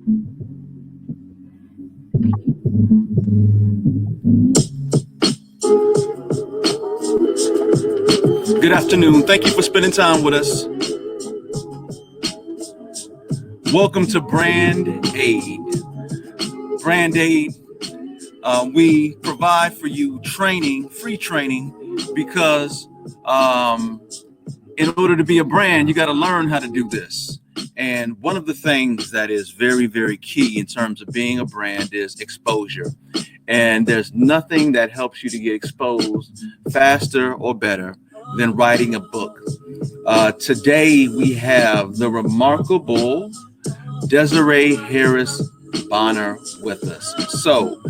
Good afternoon. Thank you for spending time with us. Welcome to Brand Aid. Brand Aid, we provide for you training, free training, because in order to be a brand, you got to learn how to do this. And one of the things that is very, very key in terms of being a brand is exposure. And there's nothing that helps you to get exposed faster or better than writing a book. Today, we have the remarkable Desiree Harris Bonner with us. So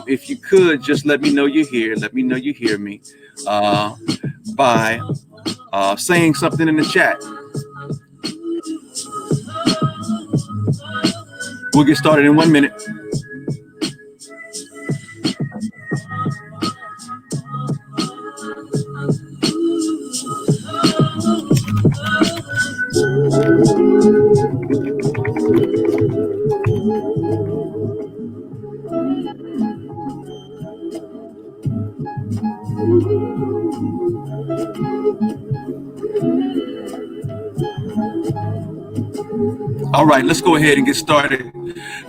if you could just let me know you're here, let me know you hear me by saying something in the chat. We'll get started in 1 minute. All right, let's go ahead and get started.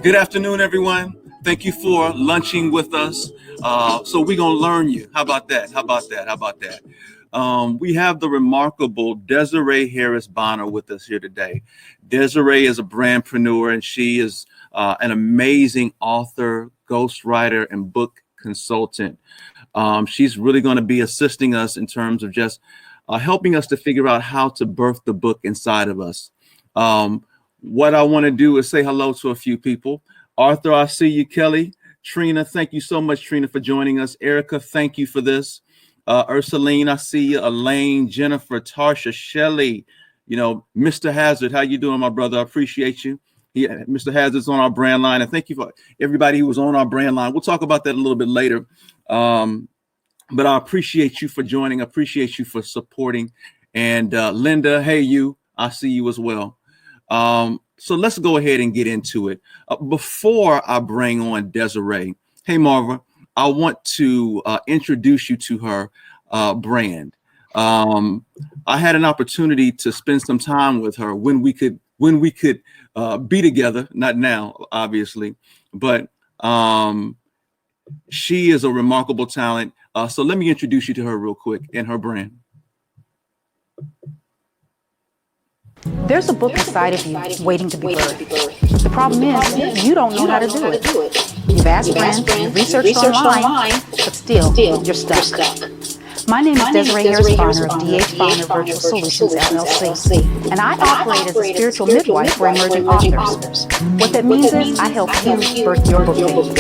Good afternoon, everyone. Thank you for lunching with us. So we're going to learn you. How about that? We have the remarkable Desiree Harris Bonner with us here today. Desiree is a brandpreneur, and she is an amazing author, ghostwriter, and book consultant. She's really going to be assisting us in terms of just helping us to figure out how to birth the book inside of us. What I want to do is say hello to a few people. Arthur, I see you. Kelly, Trina, thank you so much, Trina, for joining us. Erica, thank you for this. Ursuline, I see you. Elaine, Jennifer, Tarsha, Shelley, Mr. Hazard, how you doing, my brother? I appreciate you. Mr. Hazard's on our brand line, and thank you for everybody who was on our brand line. We'll talk about that a little bit later. But I appreciate you for joining. I appreciate you for supporting. And Linda, hey, I see you as well. So let's go ahead and get into it. Before I bring on Desiree, hey, Marva, I want to introduce you to her brand. I had an opportunity to spend some time with her when we could be together, not now, obviously, but she is a remarkable talent. So let me introduce you to her real quick and her brand. There's a book inside of you waiting to be birthed. The problem is you don't know how to do it. You've asked friends, you've researched online, but still, you're stuck. My name is Desiree Harris Bonner of DH Bonner Virtual Solutions, LLC, and I operate as a spiritual midwife for emerging authors. What that means is I help you birth your book baby.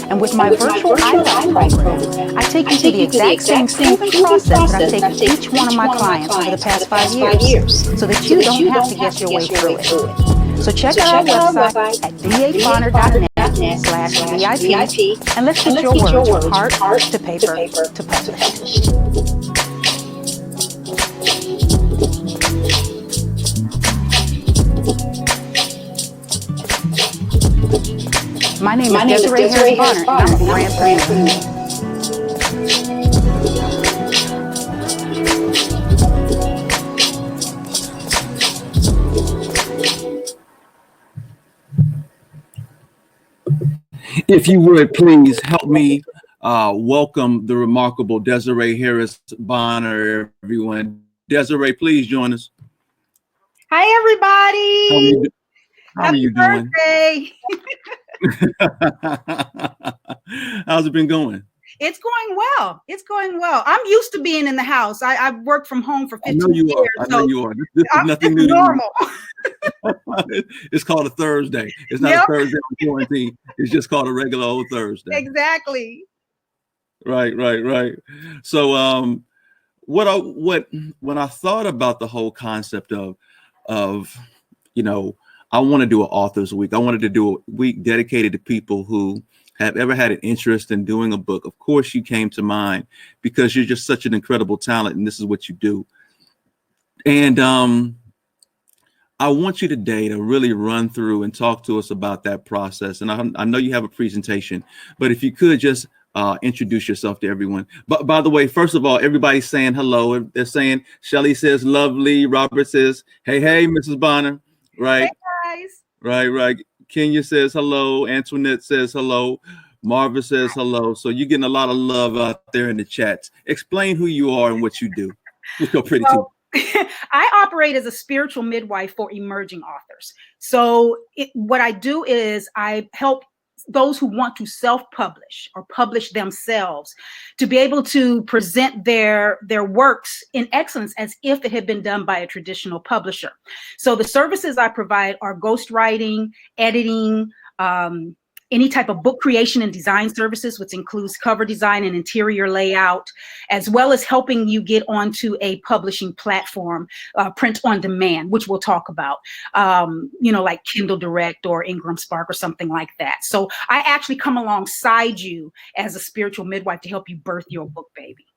And with my virtual iPad program, I take you through the exact same proven process that I've taken each one of my clients over the past 5 years, so that you don't have to guess your way through it. So check out our website at dhbonner.net/VIP, and let's get your words from heart to paper to publish. My name is Desiree Harris Bonner, and I'm a brandpreneur. If you would please help me welcome the remarkable Desiree Harris Bonner, everyone. Desiree, please join us. Hi, everybody. How are you doing? How's it been going? It's going well. I'm used to being in the house. I've worked from home for 15 years. I know you are. This is nothing new. Normal. It's called a Thursday. It's not a Thursday on quarantine. It's just called a regular old Thursday. Exactly. Right. So when I thought about the whole concept of I want to do an author's week. I wanted to do a week dedicated to people who have ever had an interest in doing a book. Of course, you came to mind because you're just such an incredible talent, and this is what you do. And I want you today to really run through and talk to us about that process. And I know you have a presentation, but if you could just introduce yourself to everyone. But by the way, first of all, everybody's saying hello. They're saying, Shelly says, lovely. Robert says, hey, Mrs. Bonner. Right. Hey guys. Right. Kenya says hello. Antoinette says hello. Marva says hello. So you're getting a lot of love out there in the chats. Explain who you are and what you do. Let's go pretty too. I operate as a spiritual midwife for emerging authors. So what I do is I help those who want to self-publish or publish themselves to be able to present their works in excellence as if it had been done by a traditional publisher. So the services I provide are ghostwriting, editing, any type of book creation and design services, which includes cover design and interior layout, as well as helping you get onto a publishing platform, print on demand, which we'll talk about, like Kindle Direct or Ingram Spark or something like that. So I actually come alongside you as a spiritual midwife to help you birth your book, baby.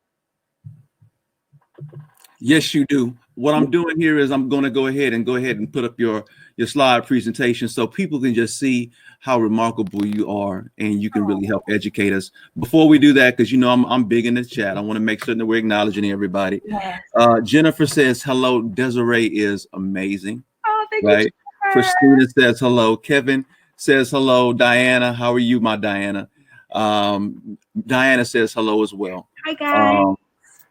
Yes, you do. What I'm doing here is I'm going to go ahead and put up your slide presentation so people can just see how remarkable you are and you can really help educate us. Before we do that, because I'm big in the chat, I want to make certain that we're acknowledging everybody. Yes. Jennifer says hello. Desiree is amazing. Oh, thank right? you. Christina says hello. Kevin says hello. Diana, how are you, my Diana? Diana says hello as well. Hi guys.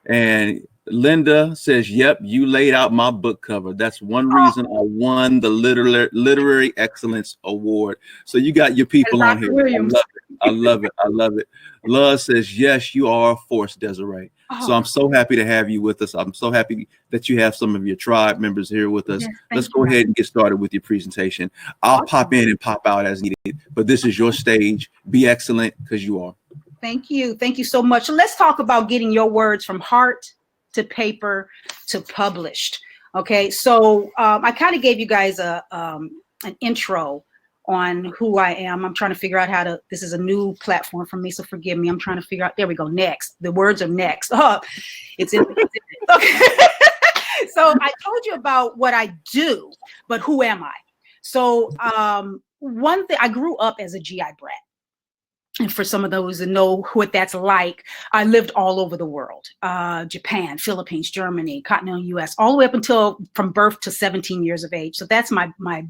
And Linda says, yep, you laid out my book cover. That's one reason I won the Literary Excellence Award. So you got your people on here. I love it. Love says, yes, you are a force, Desiree. So I'm so happy to have you with us. I'm so happy that you have some of your tribe members here with us. Yes, let's go ahead and get started with your presentation. I'll pop in and pop out as needed, but this is your stage. Be excellent because you are. Thank you. Thank you so much. So let's talk about getting your words from heart to paper to published. Okay, so I kind of gave you guys an intro on who I am. I'm trying to figure out how to, this is a new platform for me, so forgive me. I'm trying to figure out, there we go, next. The words are next. Oh, it's in it. Okay. So I told you about what I do, but who am I? So one thing, I grew up as a GI brat. And for some of those that know what that's like, I lived all over the world, Japan, Philippines, Germany, continental US, all the way up until from birth to 17 years of age. So that's my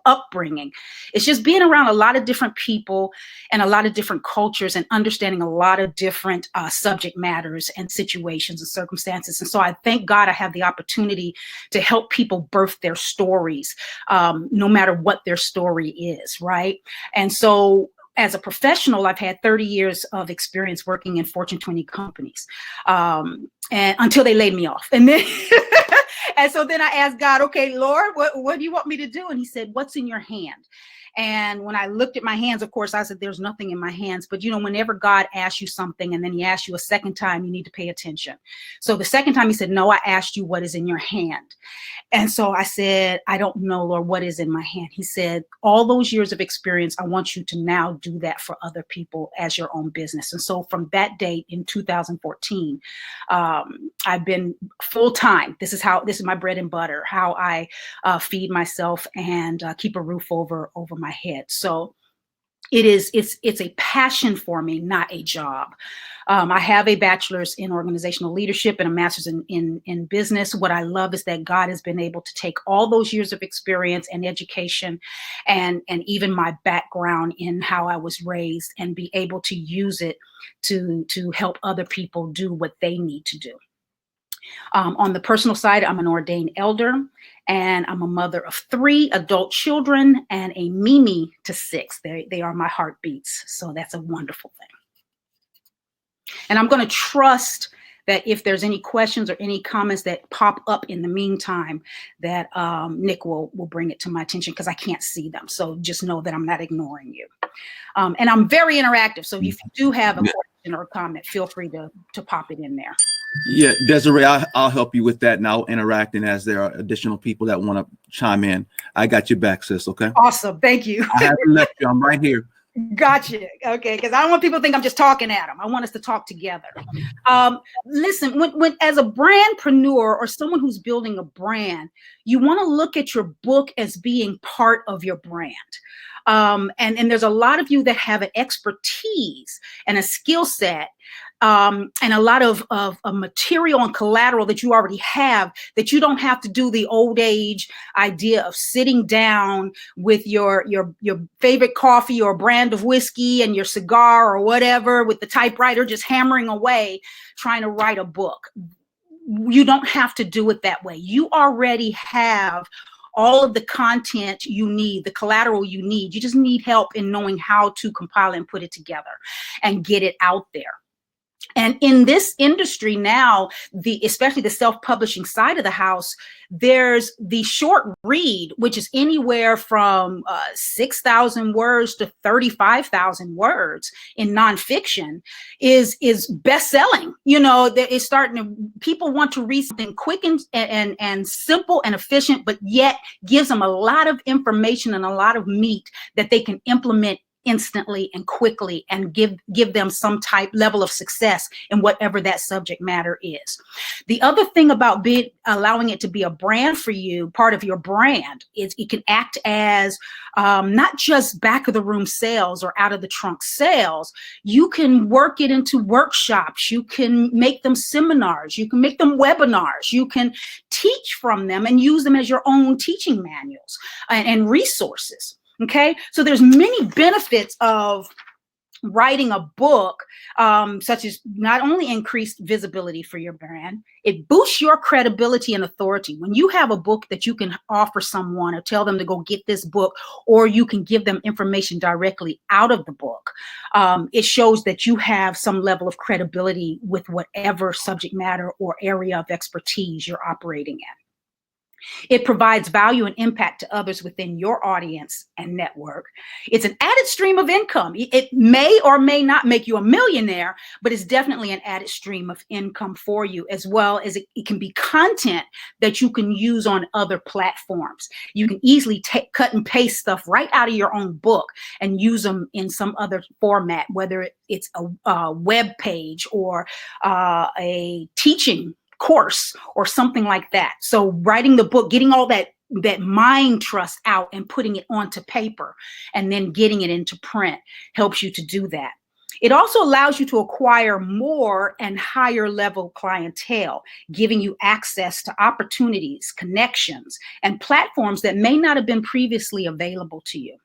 upbringing. It's just being around a lot of different people and a lot of different cultures and understanding a lot of different subject matters and situations and circumstances. And so I thank God I have the opportunity to help people birth their stories, no matter what their story is, right? And so as a professional, I've had 30 years of experience working in Fortune 20 companies, and until they laid me off. And then, and so then I asked God, okay, Lord, what do you want me to do? And he said, what's in your hand? And when I looked at my hands, of course, I said, there's nothing in my hands. But, whenever God asks you something and then he asks you a second time, you need to pay attention. So the second time he said, no, I asked you what is in your hand. And so I said, I don't know, Lord, what is in my hand? He said, all those years of experience, I want you to now do that for other people as your own business. And so from that date in 2014, I've been full time. This is my bread and butter, how I feed myself and keep a roof over my head. So it's a passion for me, not a job. I have a bachelor's in organizational leadership and a master's in business. What I love is that God has been able to take all those years of experience and education and even my background in how I was raised and be able to use it to help other people do what they need to do. On the personal side, I'm an ordained elder and I'm a mother of 3 adult children and a Mimi to 6. They are my heartbeats. So that's a wonderful thing. And I'm going to trust that if there's any questions or any comments that pop up in the meantime, that Nick will bring it to my attention because I can't see them. So just know that I'm not ignoring you. And I'm very interactive. So if you do have a question or a comment, feel free to pop it in there. Yeah, Desiree, I'll help you with that and I'll interact. And as there are additional people that want to chime in, I got your back, sis. Okay. Awesome. Thank you. I haven't left you. I'm right here. Gotcha. Okay, because I don't want people to think I'm just talking at them. I want us to talk together. Listen, when as a brandpreneur or someone who's building a brand, you want to look at your book as being part of your brand. And there's a lot of you that have an expertise and a skill set, and a lot of material and collateral that you already have, that you don't have to do the old age idea of sitting down with your favorite coffee or brand of whiskey and your cigar or whatever with the typewriter just hammering away trying to write a book. You don't have to do it that way. You already have all of the content you need, the collateral you need. You just need help in knowing how to compile and put it together and get it out there. And in this industry now, especially the self-publishing side of the house, there's the short read, which is anywhere from 6,000 words to 35,000 words in nonfiction, is best-selling. You know, it's starting to, people want to read something quick and simple and efficient, but yet gives them a lot of information and a lot of meat that they can implement instantly and quickly and give them some type level of success in whatever that subject matter is. The other thing about allowing it to be a brand for you, part of your brand, is it can act as not just back of the room sales or out of the trunk sales. You can work it into workshops. You can make them seminars. You can make them webinars. You can teach from them and use them as your own teaching manuals and resources. Okay, so there's many benefits of writing a book, such as not only increased visibility for your brand, it boosts your credibility and authority. When you have a book that you can offer someone or tell them to go get this book, or you can give them information directly out of the book, it shows that you have some level of credibility with whatever subject matter or area of expertise you're operating in. It provides value and impact to others within your audience and network. It's an added stream of income. It may or may not make you a millionaire, but it's definitely an added stream of income for you, as well as it can be content that you can use on other platforms. You can easily cut and paste stuff right out of your own book and use them in some other format, whether it's a web page or a teaching course or something like that. So writing the book, getting all that mind trust out and putting it onto paper and then getting it into print helps you to do that. It also allows you to acquire more and higher level clientele, giving you access to opportunities, connections, and platforms that may not have been previously available to you,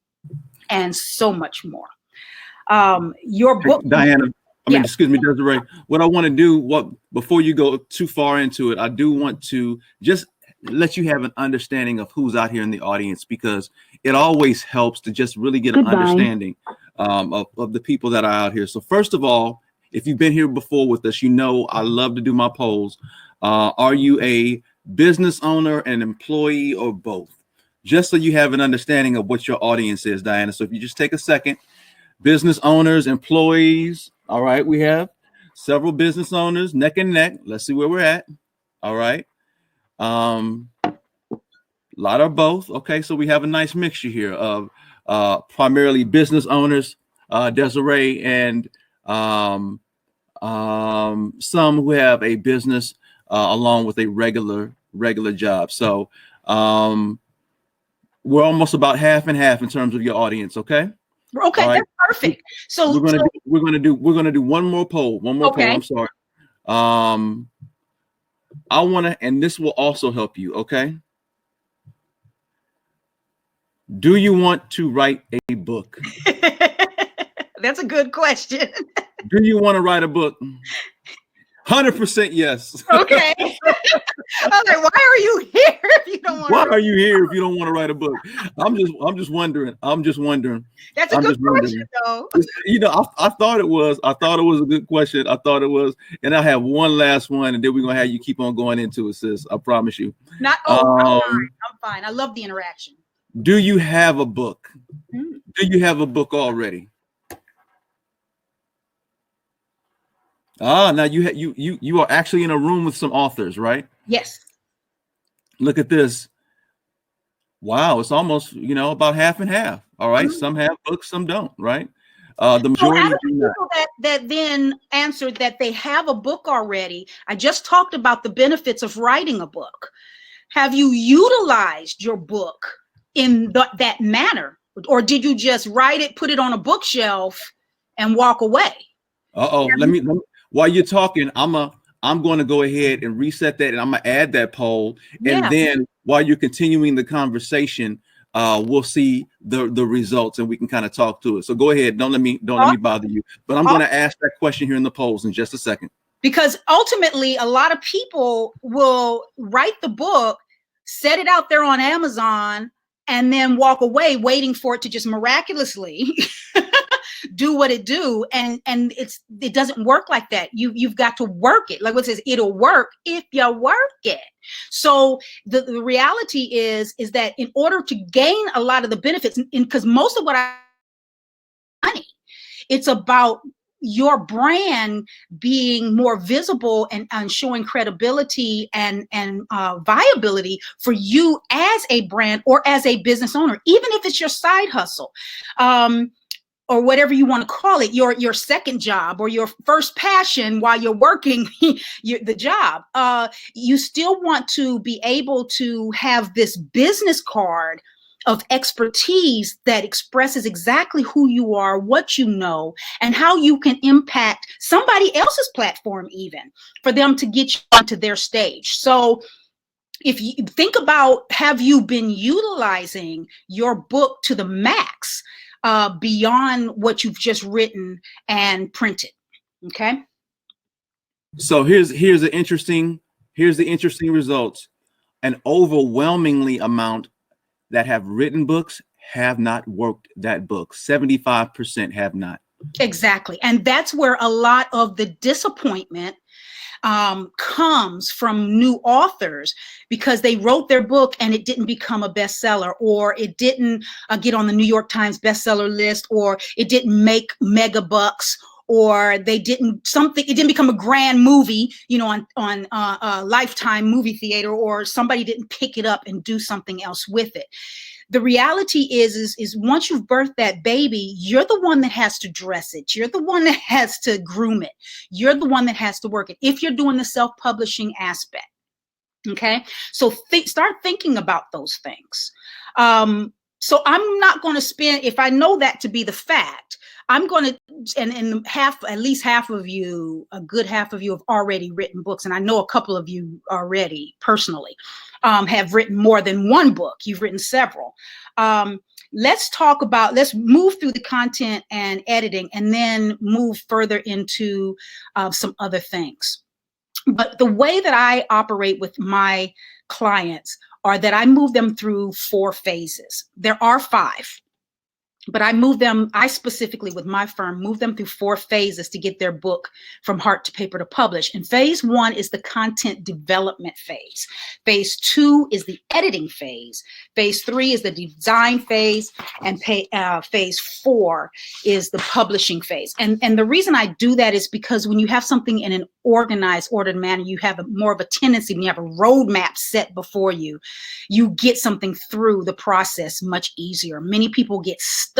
and so much more. Your book, Diana, yeah. Excuse me, Desiree. What I want to do, before you go too far into it, I do want to just let you have an understanding of who's out here in the audience, because it always helps to just really get an understanding of the people that are out here. So first of all, if you've been here before with us, you know I love to do my polls. Are you a business owner, an employee, or both? Just so you have an understanding of what your audience is, Diana. So if you just take a second, business owners, employees. All right, we have several business owners neck and neck. Let's see where we're at. All right. A lot of both. Okay, so we have a nice mixture here of primarily business owners, Desiree, and some who have a business along with a regular job. So we're almost about half and half in terms of your audience. Okay. Okay, right. That's perfect. So we're gonna do one more poll. Okay. I'm sorry. I want to, and this will also help you. Okay. Do you want to write a book? That's a good question. Do you want to write a book? 100% yes. Okay. I was like, why are you here if you don't want Why are you here if you don't want to write a book? I'm just wondering. That's a good question, though. You know, I thought it was a good question. I thought it was, and I have one last one, and then we're gonna have you keep on going into it, sis. I promise you. I'm fine. I love the interaction. Do you have a book? Do you have a book already? Now you are actually in a room with some authors, right? Yes. Look at this. Wow, it's almost, about half and half. All right. Some have books, some don't, right? The So majority out of do the not. people that then answered that they have a book already, I just talked about the benefits of writing a book. Have you utilized your book in that manner? Or did you just write it, put it on a bookshelf, and walk away? Let me, while you're talking, I'm going to go ahead and reset that, and I'm going to add that poll. Yeah. And then while you're continuing the conversation, we'll see the results, and we can kind of talk to it. So go ahead. Don't let me bother you. But I'm going to ask that question here in the polls in just a second. Because ultimately, a lot of people will write the book, set it out there on Amazon, and then walk away waiting for it to just miraculously do what it do. And it doesn't work like that. You've got to work it. Like what it says, it'll work if you work it. So the reality is that in order to gain a lot of the benefits, because most of what money, it's about your brand being more visible and showing credibility and viability for you as a brand or as a business owner, even if it's your side hustle, or whatever you want to call it, your second job or your first passion while you're working the job. You still want to be able to have this business card of expertise that expresses exactly who you are, what you know, and how you can impact somebody else's platform, even for them to get you onto their stage. So if you think about, have you been utilizing your book to the max, beyond what you've just written and printed? Okay. So here's the interesting results. An overwhelmingly amount that have written books have not worked that book. 75% have not. Exactly. And that's where a lot of the disappointment comes from new authors, because they wrote their book and it didn't become a bestseller, or it didn't get on the New York Times bestseller list, or it didn't make mega bucks, or it didn't become a grand movie, on Lifetime movie theater, or somebody didn't pick it up and do something else with it. The reality is once you've birthed that baby, you're the one that has to dress it. You're the one that has to groom it. You're the one that has to work it, if you're doing the self-publishing aspect. Okay. So start thinking about those things. So I'm not going to spend, if I know that to be the fact, I'm going to, and at least half of you, a good half of you have already written books. And I know a couple of you already personally have written more than one book. You've written several. Let's move through the content and editing, and then move further into some other things. But the way that I operate with my clients are that I move them through 4 phases. There are 5. But I specifically with my firm, move them through 4 phases to get their book from heart to paper to publish. And phase 1 is the content development phase. Phase 2 is the editing phase. Phase 3 is the design phase. And phase 4 is the publishing phase. And the reason I do that is because when you have something in an organized, ordered manner, you have more of a tendency, when you have a roadmap set before you, you get something through the process much easier. Many people get stuck,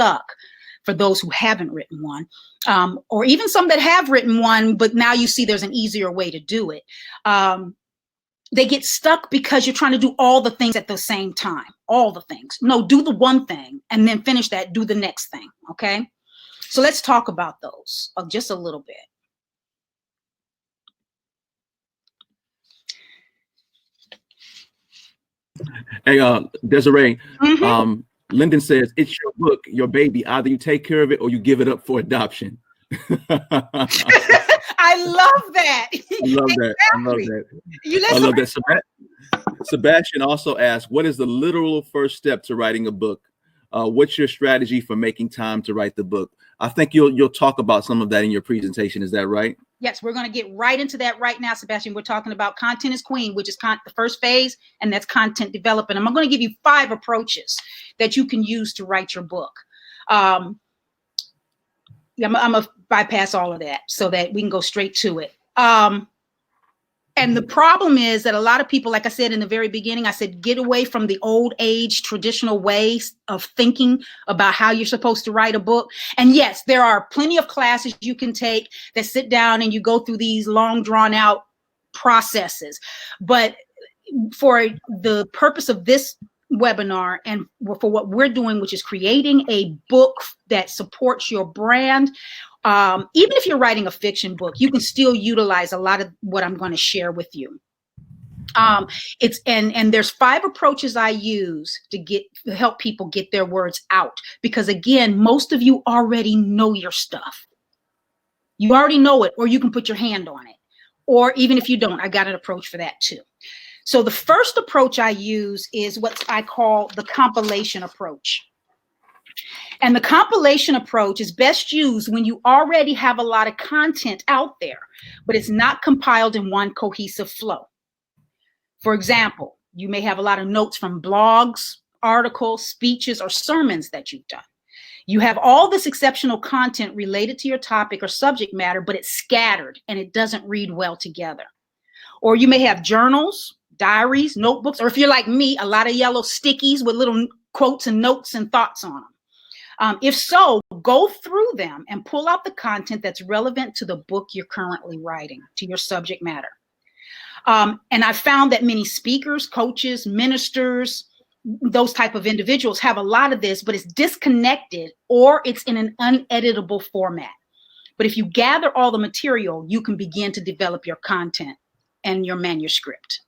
for those who haven't written one, or even some that have written one, but now you see there's an easier way to do it. They get stuck because you're trying to do all the things at the same time, all the things. No, do the one thing and then finish that, do the next thing, okay? So let's talk about those just a little bit. Hey, Desiree, Mm-hmm. Lyndon says, it's your book, your baby. Either you take care of it or you give it up for adoption. I love that. I love that. I love that. I love that. Sebastian also asked, what is the literal first step to writing a book? What's your strategy for making time to write the book? I think you'll talk about some of that in your presentation. Is that right? Yes, we're going to get right into that right now, Sebastian. We're talking about content is queen, which is the first phase, and that's content development. I'm going to give you 5 approaches that you can use to write your book. I'm going to bypass all of that so that we can go straight to it. And the problem is that a lot of people, like I said in the very beginning, I said, get away from the old age traditional ways of thinking about how you're supposed to write a book. And yes, there are plenty of classes you can take that sit down and you go through these long drawn out processes. But for the purpose of this webinar and for what we're doing, which is creating a book that supports your brand, even if you're writing a fiction book, you can still utilize a lot of what I'm going to share with you. There's 5 approaches I use to help people get their words out, because again, most of you already know your stuff. You already know it, or you can put your hand on it. Or even if you don't, I got an approach for that too. So the first approach I use is what I call the compilation approach. And the compilation approach is best used when you already have a lot of content out there, but it's not compiled in one cohesive flow. For example, you may have a lot of notes from blogs, articles, speeches, or sermons that you've done. You have all this exceptional content related to your topic or subject matter, but it's scattered and it doesn't read well together. Or you may have journals, diaries, notebooks, or if you're like me, a lot of yellow stickies with little quotes and notes and thoughts on them. If so, go through them and pull out the content that's relevant to the book you're currently writing, to your subject matter. And I've found that many speakers, coaches, ministers, those type of individuals have a lot of this, but it's disconnected or it's in an uneditable format. But if you gather all the material, you can begin to develop your content and your manuscript.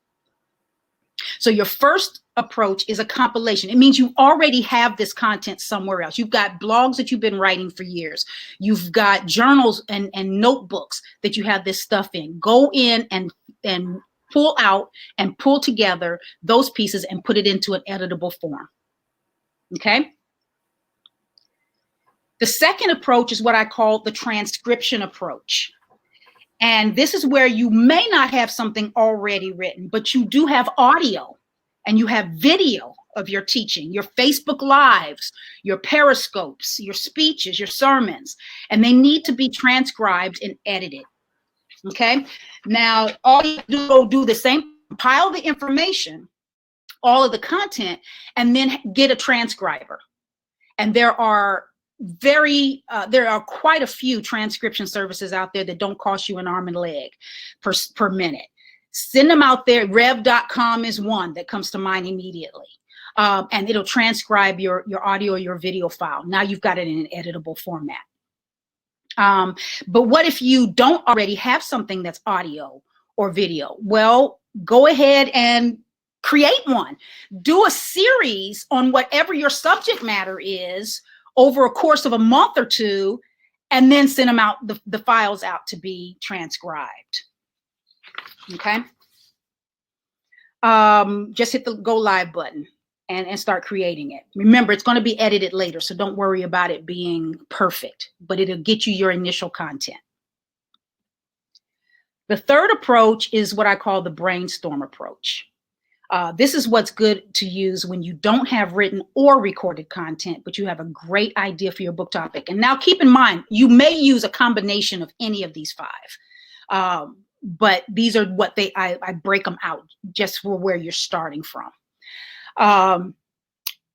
So your first approach is a compilation. It means you already have this content somewhere else. You've got blogs that you've been writing for years. You've got journals and notebooks that you have this stuff in. Go in and pull out and pull together those pieces and put it into an editable form. Okay? The second approach is what I call the transcription approach. And this is where you may not have something already written, but you do have audio and you have video of your teaching, your Facebook Lives, your Periscopes, your speeches, your sermons, and they need to be transcribed and edited. Okay. Now, all you do the same, compile the information, all of the content, and then get a transcriber. And there are quite a few transcription services out there that don't cost you an arm and a leg per minute. Send them out there. Rev.com is one that comes to mind immediately. And it'll transcribe your audio or your video file. Now you've got it in an editable format. But what if you don't already have something that's audio or video? Well, go ahead and create one. Do a series on whatever your subject matter is over a course of a month or two, and then send them out, the files out to be transcribed. Okay. Just hit the go live button and start creating it. Remember, it's going to be edited later, so don't worry about it being perfect, but it'll get you your initial content. The third approach is what I call the brainstorm approach. This is what's good to use when you don't have written or recorded content, but you have a great idea for your book topic. And now keep in mind, you may use a combination of any of these 5, but these are what I break them out just for where you're starting from.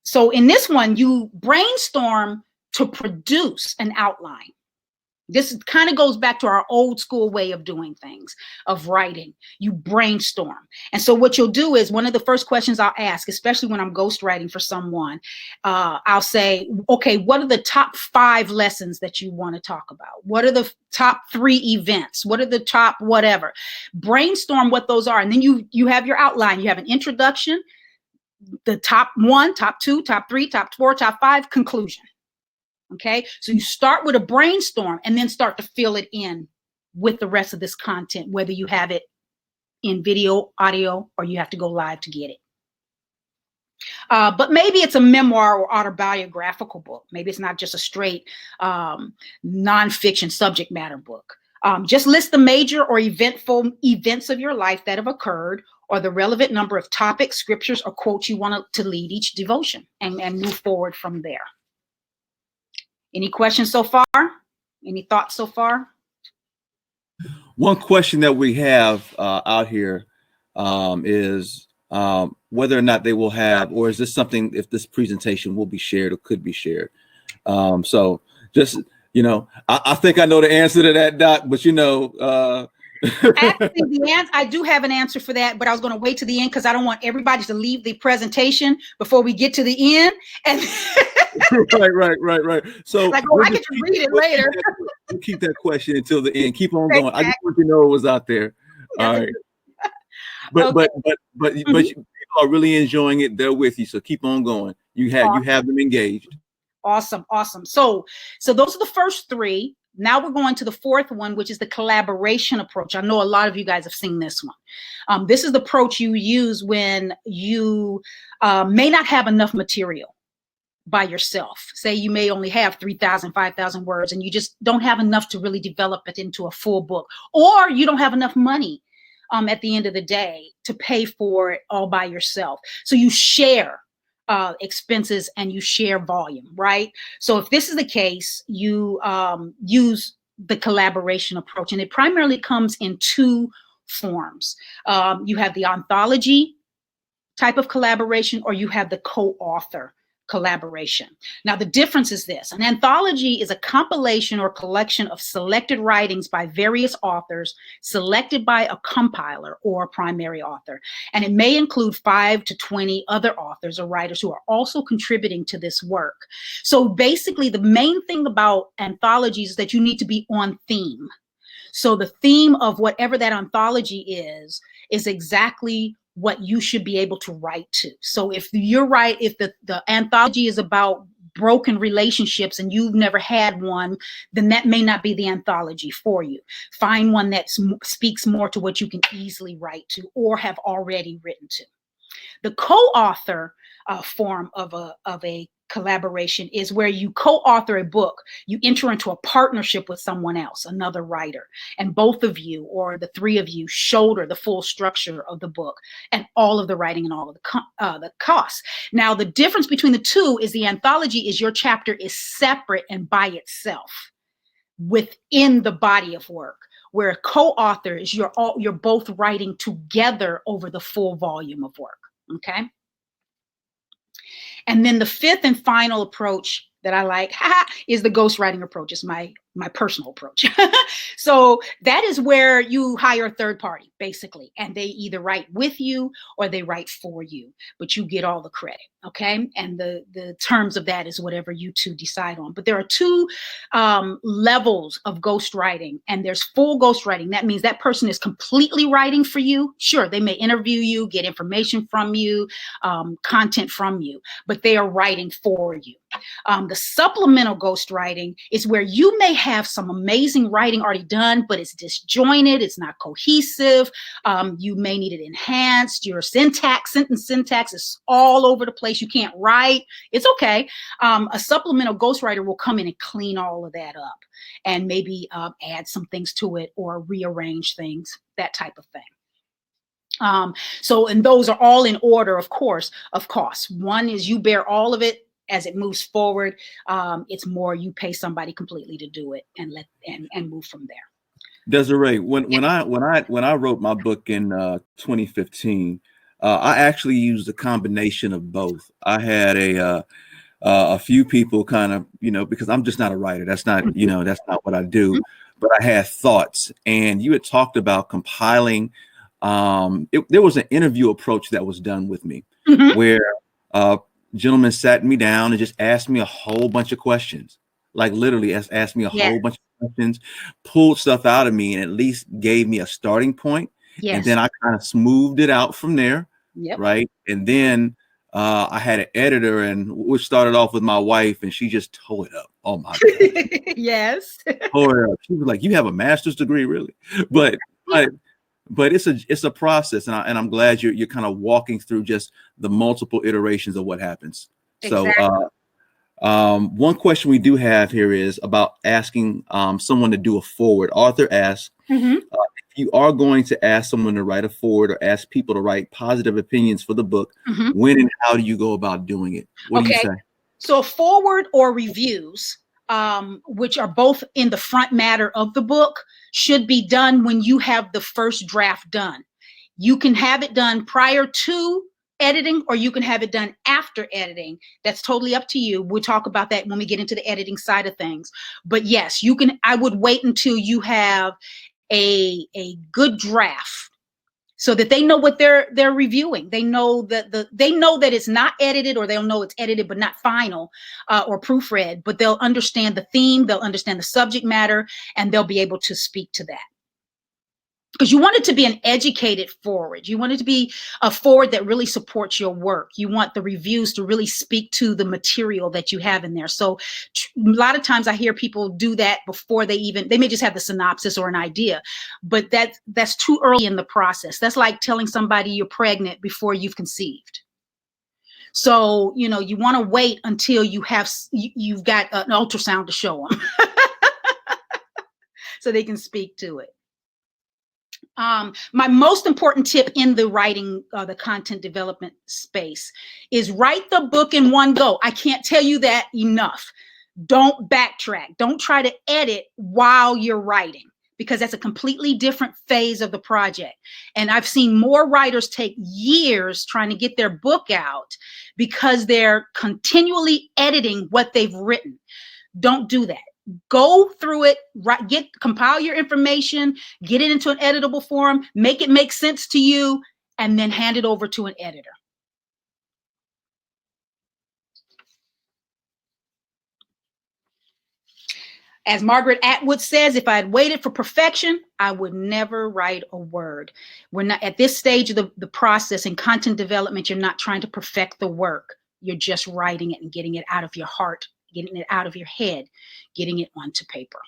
So in this one, you brainstorm to produce an outline. This kind of goes back to our old school way of doing things, of writing. You brainstorm. And so what you'll do is, one of the first questions I'll ask, especially when I'm ghostwriting for someone, I'll say, okay, what are the top 5 lessons that you want to talk about? What are the top 3 events? What are the top whatever? Brainstorm what those are. And then you have your outline. You have an introduction, the top 1, top 2, top 3, top 4, top 5, conclusion. Okay, so you start with a brainstorm and then start to fill it in with the rest of this content, whether you have it in video, audio, or you have to go live to get it. But maybe it's a memoir or autobiographical book. Maybe it's not just a straight nonfiction subject matter book. Just list the major or eventful events of your life that have occurred, or the relevant number of topics, scriptures, or quotes you want to lead each devotion, and move forward from there. Any questions so far? Any thoughts so far? One question that we have out here is whether or not they will have, or is this something, if this presentation will be shared or could be shared. So just, I think I know the answer to that, Doc, but Actually, the answer, I do have an answer for that, but I was going to wait to the end because I don't want everybody to leave the presentation before we get to the end. And right. So like, oh, I can just read it later. We'll keep that question until the end. Keep on going. Exactly. I just want you to know it was out there. All right. But people are really enjoying it. They're with you, so keep on going. You have them engaged. Awesome. So those are the first three. Now we're going to the fourth one, which is the collaboration approach. I know a lot of you guys have seen this one. This is the approach you use when you may not have enough material by yourself. Say you may only have 3,000, 5,000 words, and you just don't have enough to really develop it into a full book, or you don't have enough money at the end of the day to pay for it all by yourself. So you share expenses and you share volume, right? So if this is the case, you use the collaboration approach, and it primarily comes in two forms. You have the anthology type of collaboration, or you have the co-author collaboration. Now, the difference is this. An anthology is a compilation or collection of selected writings by various authors selected by a compiler or primary author. And it may include 5 to 20 other authors or writers who are also contributing to this work. So basically, the main thing about anthologies is that you need to be on theme. So the theme of whatever that anthology is exactly what you should be able to write to. So if you're right, if the anthology is about broken relationships and you've never had one, then that may not be the anthology for you. Find one that speaks more to what you can easily write to or have already written to. The co-author form of a collaboration is where you co-author a book. You enter into a partnership with someone else, another writer, and both of you or the three of you shoulder the full structure of the book and all of the writing and all of the costs. Now, the difference between the two is the anthology is your chapter is separate and by itself within the body of work, where a co-author is you're both writing together over the full volume of work. Okay. And then the fifth and final approach that I like is the ghostwriting approach. It's my personal approach. So that is where you hire a third party, basically, and they either write with you or they write for you, but you get all the credit, okay? And the terms of that is whatever you two decide on. But there are two levels of ghostwriting, and there's full ghostwriting. That means that person is completely writing for you. Sure, they may interview you, get information from you, content from you, but they are writing for you. The supplemental ghostwriting is where you may have some amazing writing already done, but it's disjointed, it's not cohesive. You may need it enhanced. Your sentence syntax is all over the place. You can't write. It's okay. A supplemental ghostwriter will come in and clean all of that up and maybe add some things to it or rearrange things, that type of thing. And those are all in order, of course, of costs. One is you bear all of it. As it moves forward, it's more you pay somebody completely to do it and move from there. Desiree, when I wrote my book in 2015, I actually used a combination of both. I had a few people kind of, because I'm just not a writer. That's not, that's not what I do. But I had thoughts, and you had talked about compiling. There was an interview approach that was done with me, where gentleman sat me down and just asked me a whole bunch of questions, like literally asked me a whole bunch of questions, pulled stuff out of me, and at least gave me a starting point. Yes. And then I kind of smoothed it out from there. Yep. Right. And then I had an editor, and we started off with my wife, and she just tore it up. Oh my God. Yes. Tore it up. She was like, "You have a master's degree, really?" But it's a process, and I'm glad you're kind of walking through just the multiple iterations of what happens. Exactly. So one question we do have here is about asking someone to do a forward. Arthur asks, if you are going to ask someone to write a forward or ask people to write positive opinions for the book, when and how do you go about doing it? What do you say? So forward or reviews which are both in the front matter of the book, should be done when you have the first draft done. You can have it done prior to editing, or you can have it done after editing. That's totally up to you. We'll talk about that when we get into the editing side of things. But yes, you can. I would wait until you have a good draft, so that they know what they're reviewing. They know that they know that it's not edited, or they'll know it's edited but not final or proofread. But they'll understand the theme, they'll understand the subject matter, and they'll be able to speak to that. Because you want it to be an educated forward. You want it to be a forward that really supports your work. You want the reviews to really speak to the material that you have in there. So a lot of times I hear people do that before they may just have the synopsis or an idea, but that's too early in the process. That's like telling somebody you're pregnant before you've conceived. So, you want to wait until you've got an ultrasound to show them so they can speak to it. My most important tip in the writing, the content development space, is write the book in one go. I can't tell you that enough. Don't backtrack. Don't try to edit while you're writing, because that's a completely different phase of the project. And I've seen more writers take years trying to get their book out because they're continually editing what they've written. Don't do that. Go through it, compile your information, get it into an editable form, make it make sense to you, and then hand it over to an editor. As Margaret Atwood says, if I had waited for perfection, I would never write a word. We're not at this stage of the process in content development. You're not trying to perfect the work. You're just writing it and getting it out of your heart, getting it out of your head, getting it onto paper.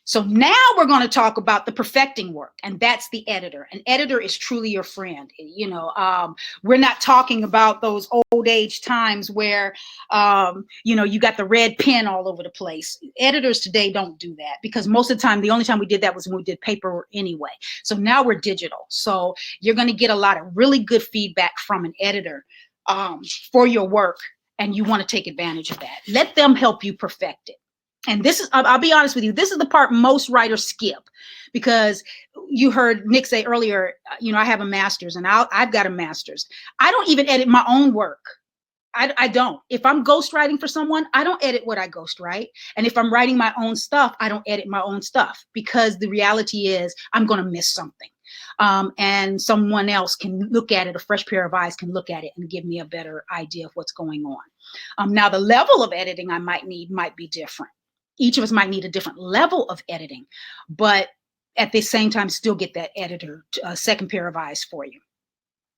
So now we're going to talk about the perfecting work, and that's the editor. An editor is truly your friend. We're not talking about those old age times where, you got the red pen all over the place. Editors today don't do that, because most of the time, the only time we did that was when we did paper anyway. So now we're digital. So you're going to get a lot of really good feedback from an editor for your work, and you want to take advantage of that. Let them help you perfect it. And this is, I'll be honest with you, this is the part most writers skip, because you heard Nick say earlier, I have a master's, and I've got a master's. I don't even edit my own work. I don't. If I'm ghostwriting for someone, I don't edit what I ghostwrite. And if I'm writing my own stuff, I don't edit my own stuff, because the reality is I'm going to miss something. And someone else can look at it, a fresh pair of eyes can look at it and give me a better idea of what's going on. Now, the level of editing I might need might be different. Each of us might need a different level of editing, but at the same time, still get that editor, a second pair of eyes for you.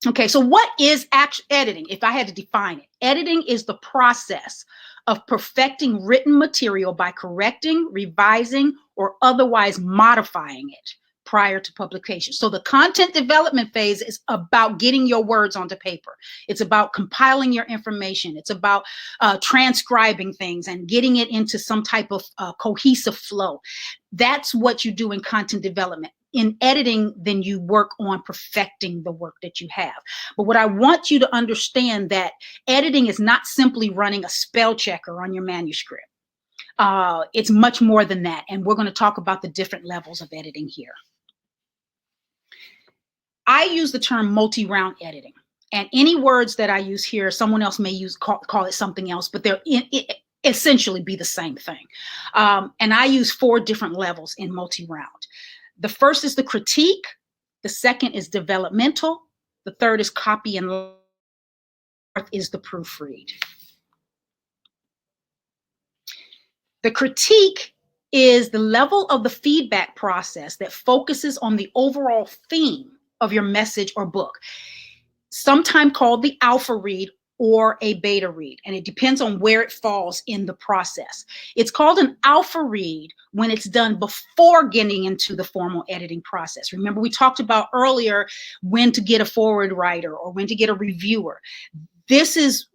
Okay, so what is actual editing? If I had to define it, editing is the process of perfecting written material by correcting, revising, or otherwise modifying it prior to publication. So the content development phase is about getting your words onto paper. It's about compiling your information. It's about transcribing things and getting it into some type of cohesive flow. That's what you do in content development. In editing, then you work on perfecting the work that you have. But what I want you to understand, that editing is not simply running a spell checker on your manuscript. It's much more than that. And we're going to talk about the different levels of editing here. I use the term multi-round editing, and any words that I use here, someone else may call it something else, but they're essentially be the same thing. And I use 4 different levels in multi-round. The first is the critique. The second is developmental. The third is copy, and the fourth is the proofread. The critique is the level of the feedback process that focuses on the overall theme of your message or book, sometimes called the alpha read or a beta read, and it depends on where it falls in the process. It's called an alpha read when it's done before getting into the formal editing process. Remember, we talked about earlier when to get a forward writer or when to get a reviewer. This is,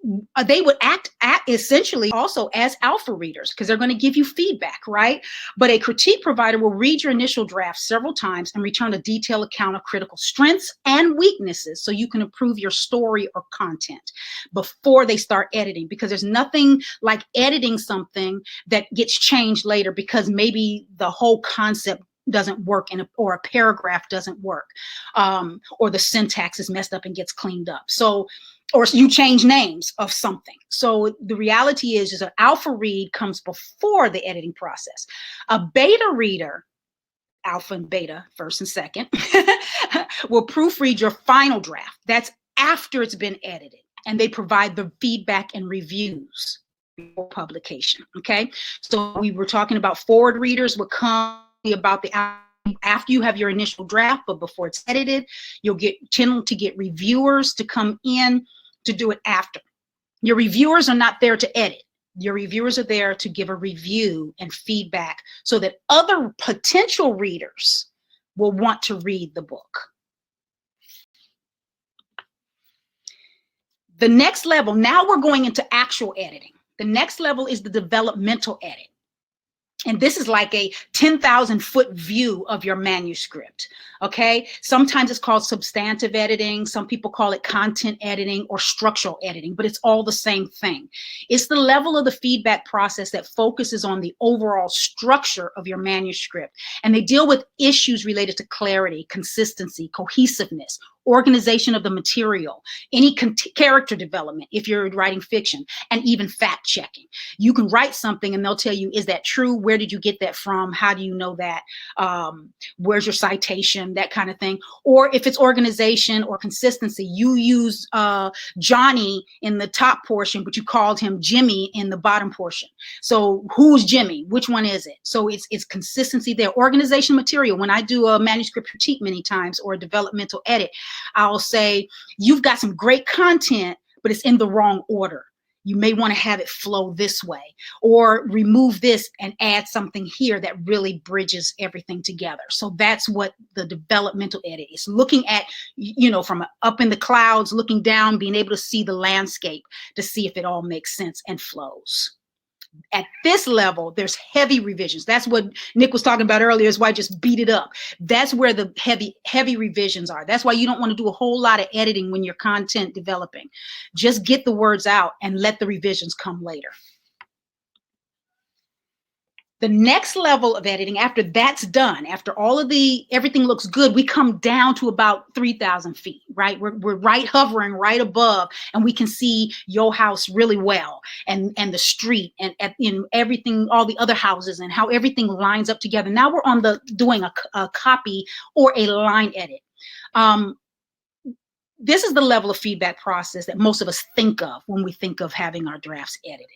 they would act essentially also as alpha readers because they're going to give you feedback, right? But a critique provider will read your initial draft several times and return a detailed account of critical strengths and weaknesses so you can improve your story or content before they start editing, because there's nothing like editing something that gets changed later because maybe the whole concept doesn't work or a paragraph doesn't work, or the syntax is messed up and gets cleaned up. So, or you change names of something. So the reality is an alpha read comes before the editing process. A beta reader, alpha and beta, first and second, will proofread your final draft. That's after it's been edited, and they provide the feedback and reviews before publication. Okay, so we were talking about forward readers would come about the after you have your initial draft, but before it's edited, you'll tend to get reviewers to come in to do it after. Your reviewers are not there to edit. Your reviewers are there to give a review and feedback so that other potential readers will want to read the book. The next level, now we're going into actual editing. The next level is the developmental edit. And this is like a 10,000-foot view of your manuscript, okay? Sometimes it's called substantive editing. Some people call it content editing or structural editing, but it's all the same thing. It's the level of the feedback process that focuses on the overall structure of your manuscript. And they deal with issues related to clarity, consistency, cohesiveness, organization of the material, any character development if you're writing fiction, and even fact checking. You can write something and they'll tell you, is that true? Where did you get that from? How do you know that? Where's your citation? That kind of thing. Or if it's organization or consistency, you use Johnny in the top portion, but you called him Jimmy in the bottom portion. So who's Jimmy? Which one is it? So it's consistency there. Organization material. When I do a manuscript critique many times or a developmental edit, I'll say, you've got some great content, but it's in the wrong order. You may want to have it flow this way, or remove this and add something here that really bridges everything together. So that's what the developmental edit is. Looking at, from up in the clouds, looking down, being able to see the landscape to see if it all makes sense and flows. At this level, there's heavy revisions. That's what Nick was talking about earlier, is why I just beat it up. That's where the heavy revisions are. That's why you don't want to do a whole lot of editing when you're content developing. Just get the words out and let the revisions come later. The next level of editing, after that's done, after all of everything looks good, we come down to about 3,000 feet, right? We're hovering right above, and we can see your house really well, and the street, and in everything, all the other houses, and how everything lines up together. Now we're on doing a copy or a line edit. This is the level of feedback process that most of us think of when we think of having our drafts edited.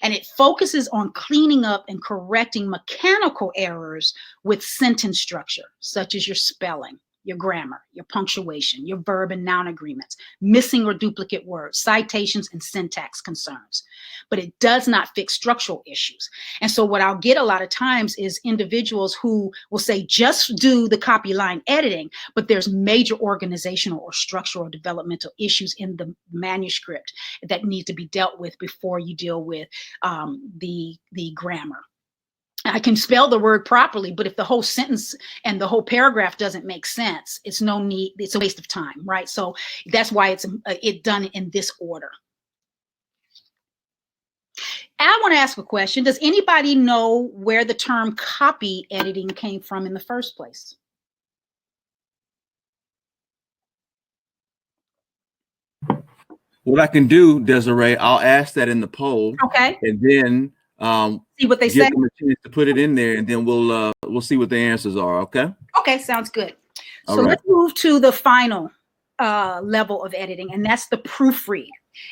And it focuses on cleaning up and correcting mechanical errors with sentence structure, such as your spelling, your grammar, your punctuation, your verb and noun agreements, missing or duplicate words, citations, and syntax concerns. But it does not fix structural issues. And so what I'll get a lot of times is individuals who will say, just do the copy line editing, but there's major organizational or structural or developmental issues in the manuscript that need to be dealt with before you deal with the grammar. I can spell the word properly, but if the whole sentence and the whole paragraph doesn't make sense, it's no need, it's a waste of time, right? So that's why it's done in this order. I want to ask a question. Does anybody know where the term copy editing came from in the first place? What I can do, Desiree, I'll ask that in the poll. Okay. And then see what they give say. them a chance to put it in there, and then we'll see what the answers are. Okay. Okay, sounds good. So All right. Let's move to the final level of editing, and that's the proofread.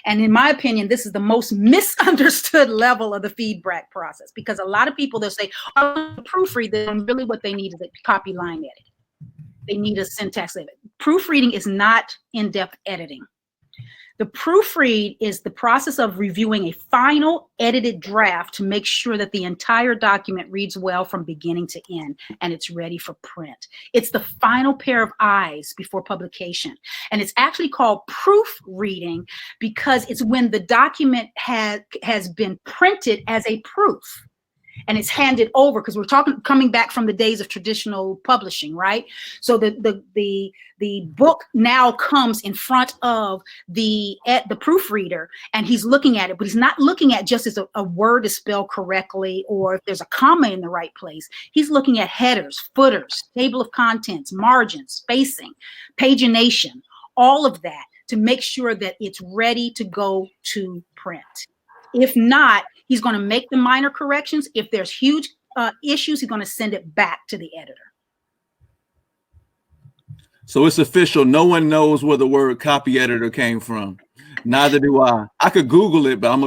And in my opinion, this is the most misunderstood level of the feedback process, because a lot of people, they'll say, oh, proofread, then really what they need is a copy line edit. They need a syntax edit. Proofreading is not in-depth editing. The proofread is the process of reviewing a final edited draft to make sure that the entire document reads well from beginning to end and it's ready for print. It's the final pair of eyes before publication. And it's actually called proofreading because it's when the document has been printed as a proof and it's handed over, because we're coming back from the days of traditional publishing, right? So the book now comes in front of the proofreader, and he's looking at it, but he's not looking at just as a word is spelled correctly or if there's a comma in the right place. He's looking at headers, footers, table of contents, margins, spacing, pagination, all of that to make sure that it's ready to go to print. If not, he's going to make the minor corrections. If there's huge issues, he's going to send it back to the editor. So it's official. No one knows where the word copy editor came from. Neither do I. I could Google it, but I'm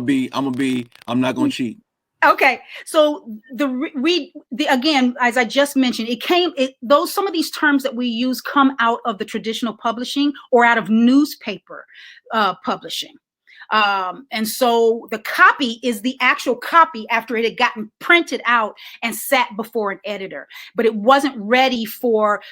not going to cheat. Okay. So again, as I just mentioned, some of these terms that we use come out of the traditional publishing or out of newspaper publishing. And so the copy is the actual copy after it had gotten printed out and sat before an editor, but it wasn't ready for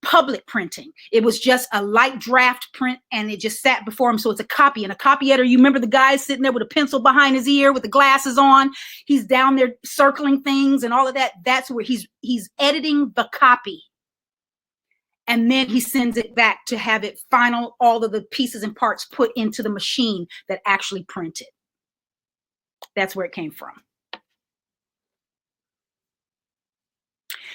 public printing. It was just a light draft print and it just sat before him. So it's a copy, and a copy editor, you remember the guy sitting there with a pencil behind his ear with the glasses on, he's down there circling things and all of that. That's where he's editing the copy. And then he sends it back to have it final, all of the pieces and parts put into the machine that actually printed. That's where it came from.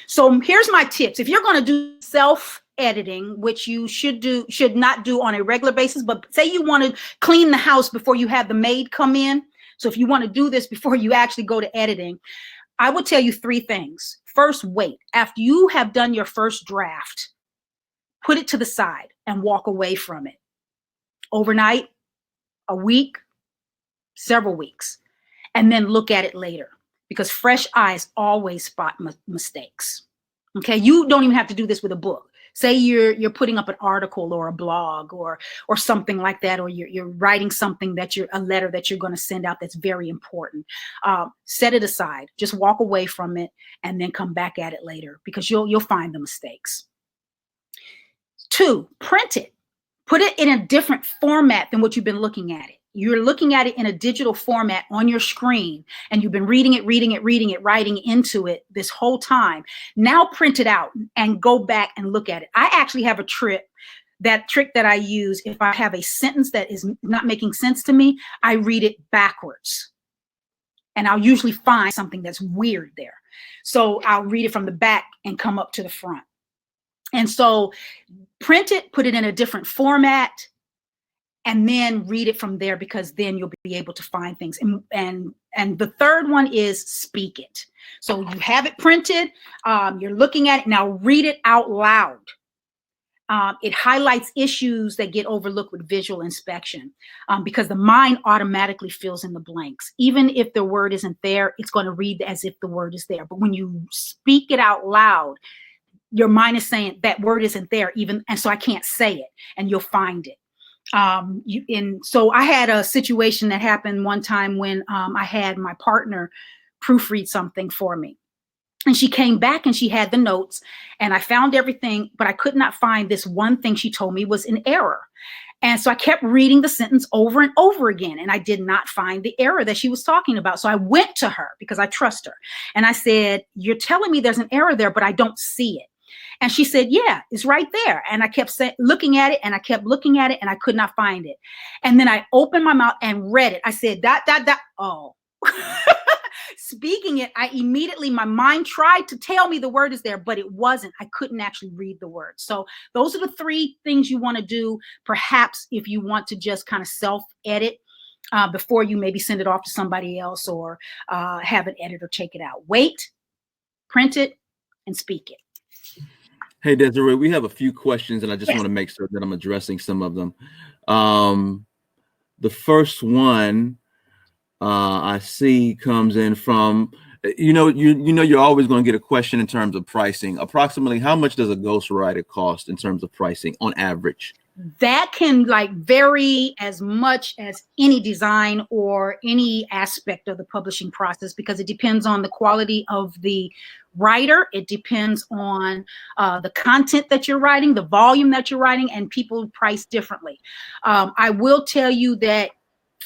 So here's my tips. If you're going to do self-editing, which you should not do on a regular basis, but say you want to clean the house before you have the maid come in. So if you want to do this before you actually go to editing, I would tell you 3 things. First, wait. After you have done your first draft, put it to the side and walk away from it. Overnight, a week, several weeks, and then look at it later, because fresh eyes always spot mistakes. Okay, you don't even have to do this with a book. Say you're putting up an article or a blog or something like that, or you're writing something a letter that you're going to send out that's very important. Set it aside, just walk away from it, and then come back at it later, because you'll find the mistakes. 2, print it. Put it in a different format than what you've been looking at it. You're looking at it in a digital format on your screen, and you've been reading it, writing into it this whole time. Now print it out and go back and look at it. I actually have a trick that I use. If I have a sentence that is not making sense to me, I read it backwards. And I'll usually find something that's weird there. So I'll read it from the back and come up to the front. And so print it, put it in a different format, and then read it from there, because then you'll be able to find things. And the third one is speak it. So you have it printed, you're looking at it, now read it out loud. It highlights issues that get overlooked with visual inspection, because the mind automatically fills in the blanks. Even if the word isn't there, it's going to read as if the word is there. But when you speak it out loud, your mind is saying that word isn't there, and so I can't say it, and you'll find it. So I had a situation that happened one time when I had my partner proofread something for me. And she came back and she had the notes, and I found everything, but I could not find this one thing she told me was an error. And so I kept reading the sentence over and over again, and I did not find the error that she was talking about. So I went to her, because I trust her, and I said, "You're telling me there's an error there, but I don't see it." And she said, "Yeah, it's right there." And I kept looking at it, and I kept looking at it, and I could not find it. And then I opened my mouth and read it. I said, ... Oh. Speaking it, my mind tried to tell me the word is there, but it wasn't. I couldn't actually read the word. So those are the 3 things you want to do, perhaps, if you want to just kind of self-edit before you maybe send it off to somebody else or have an editor take it out. Wait, print it, and speak it. Hey, Desiree, we have a few questions, and I just want to make sure that I'm addressing some of them. The first one I see comes in from, you're always going to get a question in terms of pricing. Approximately how much does a ghostwriter cost in terms of pricing on average? that can like vary as much as any design or any aspect of the publishing process, because it depends on the quality of the writer. It depends on the content that you're writing, the volume that you're writing, and people price differently. I will tell you that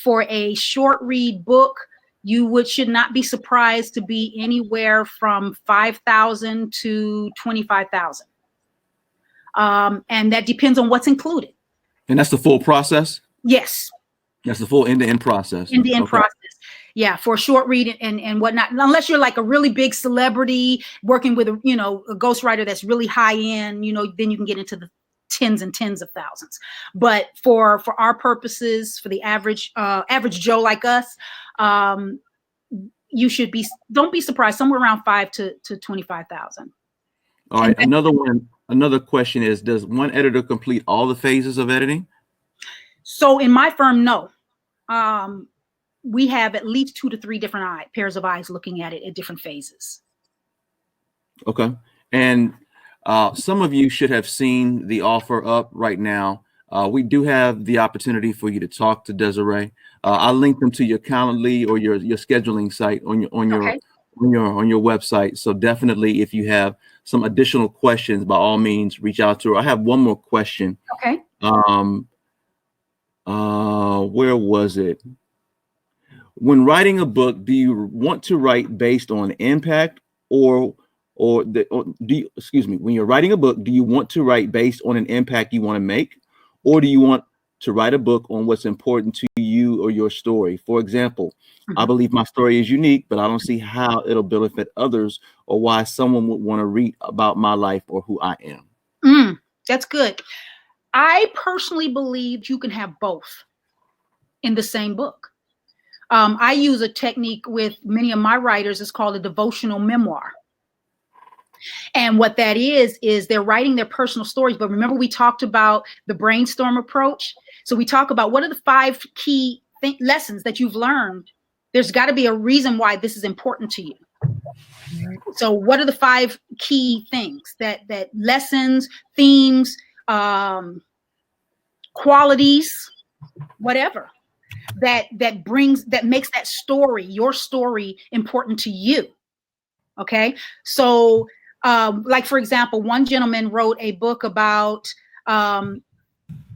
for a short read book, you should not be surprised to be anywhere from $5,000 to $25,000. And that depends on what's included. And that's the full process? Yes. That's the full end-to-end process. End-to-end process. Yeah, for a short read and whatnot. Unless you're like a really big celebrity working with a ghostwriter that's really high end, then you can get into the tens and tens of thousands. But for our purposes, for the average Joe like us, don't be surprised, somewhere around $5,000 to $25,000. All right. Another question is, does one editor complete all the phases of editing? So in my firm, no. We have at least 2 to 3 different pairs of eyes looking at it at different phases. Okay. And some of you should have seen the offer up right now. We do have the opportunity for you to talk to Desiree. I'll link them to your Calendly or your scheduling site on your website. So definitely, if you have some additional questions, by all means, reach out to her. I have one more question. Okay. Where was it? When writing a book, do you want to write based on impact when you're writing a book, do you want to write based on an impact you want to make, or do you want to write a book on what's important to you or your story? For example, I believe my story is unique, but I don't see how it'll benefit others or why someone would want to read about my life or who I am. That's good. I personally believe you can have both in the same book. I use a technique with many of my writers. It's called a devotional memoir. And what that is they're writing their personal stories. But remember, we talked about the Brainstorm Approach. So we talk about what are the 5 key lessons that you've learned. There's got to be a reason why this is important to you. So what are the 5 key things that lessons, themes, qualities, whatever, that makes that story, your story, important to you? Okay. So like, for example, one gentleman wrote a book about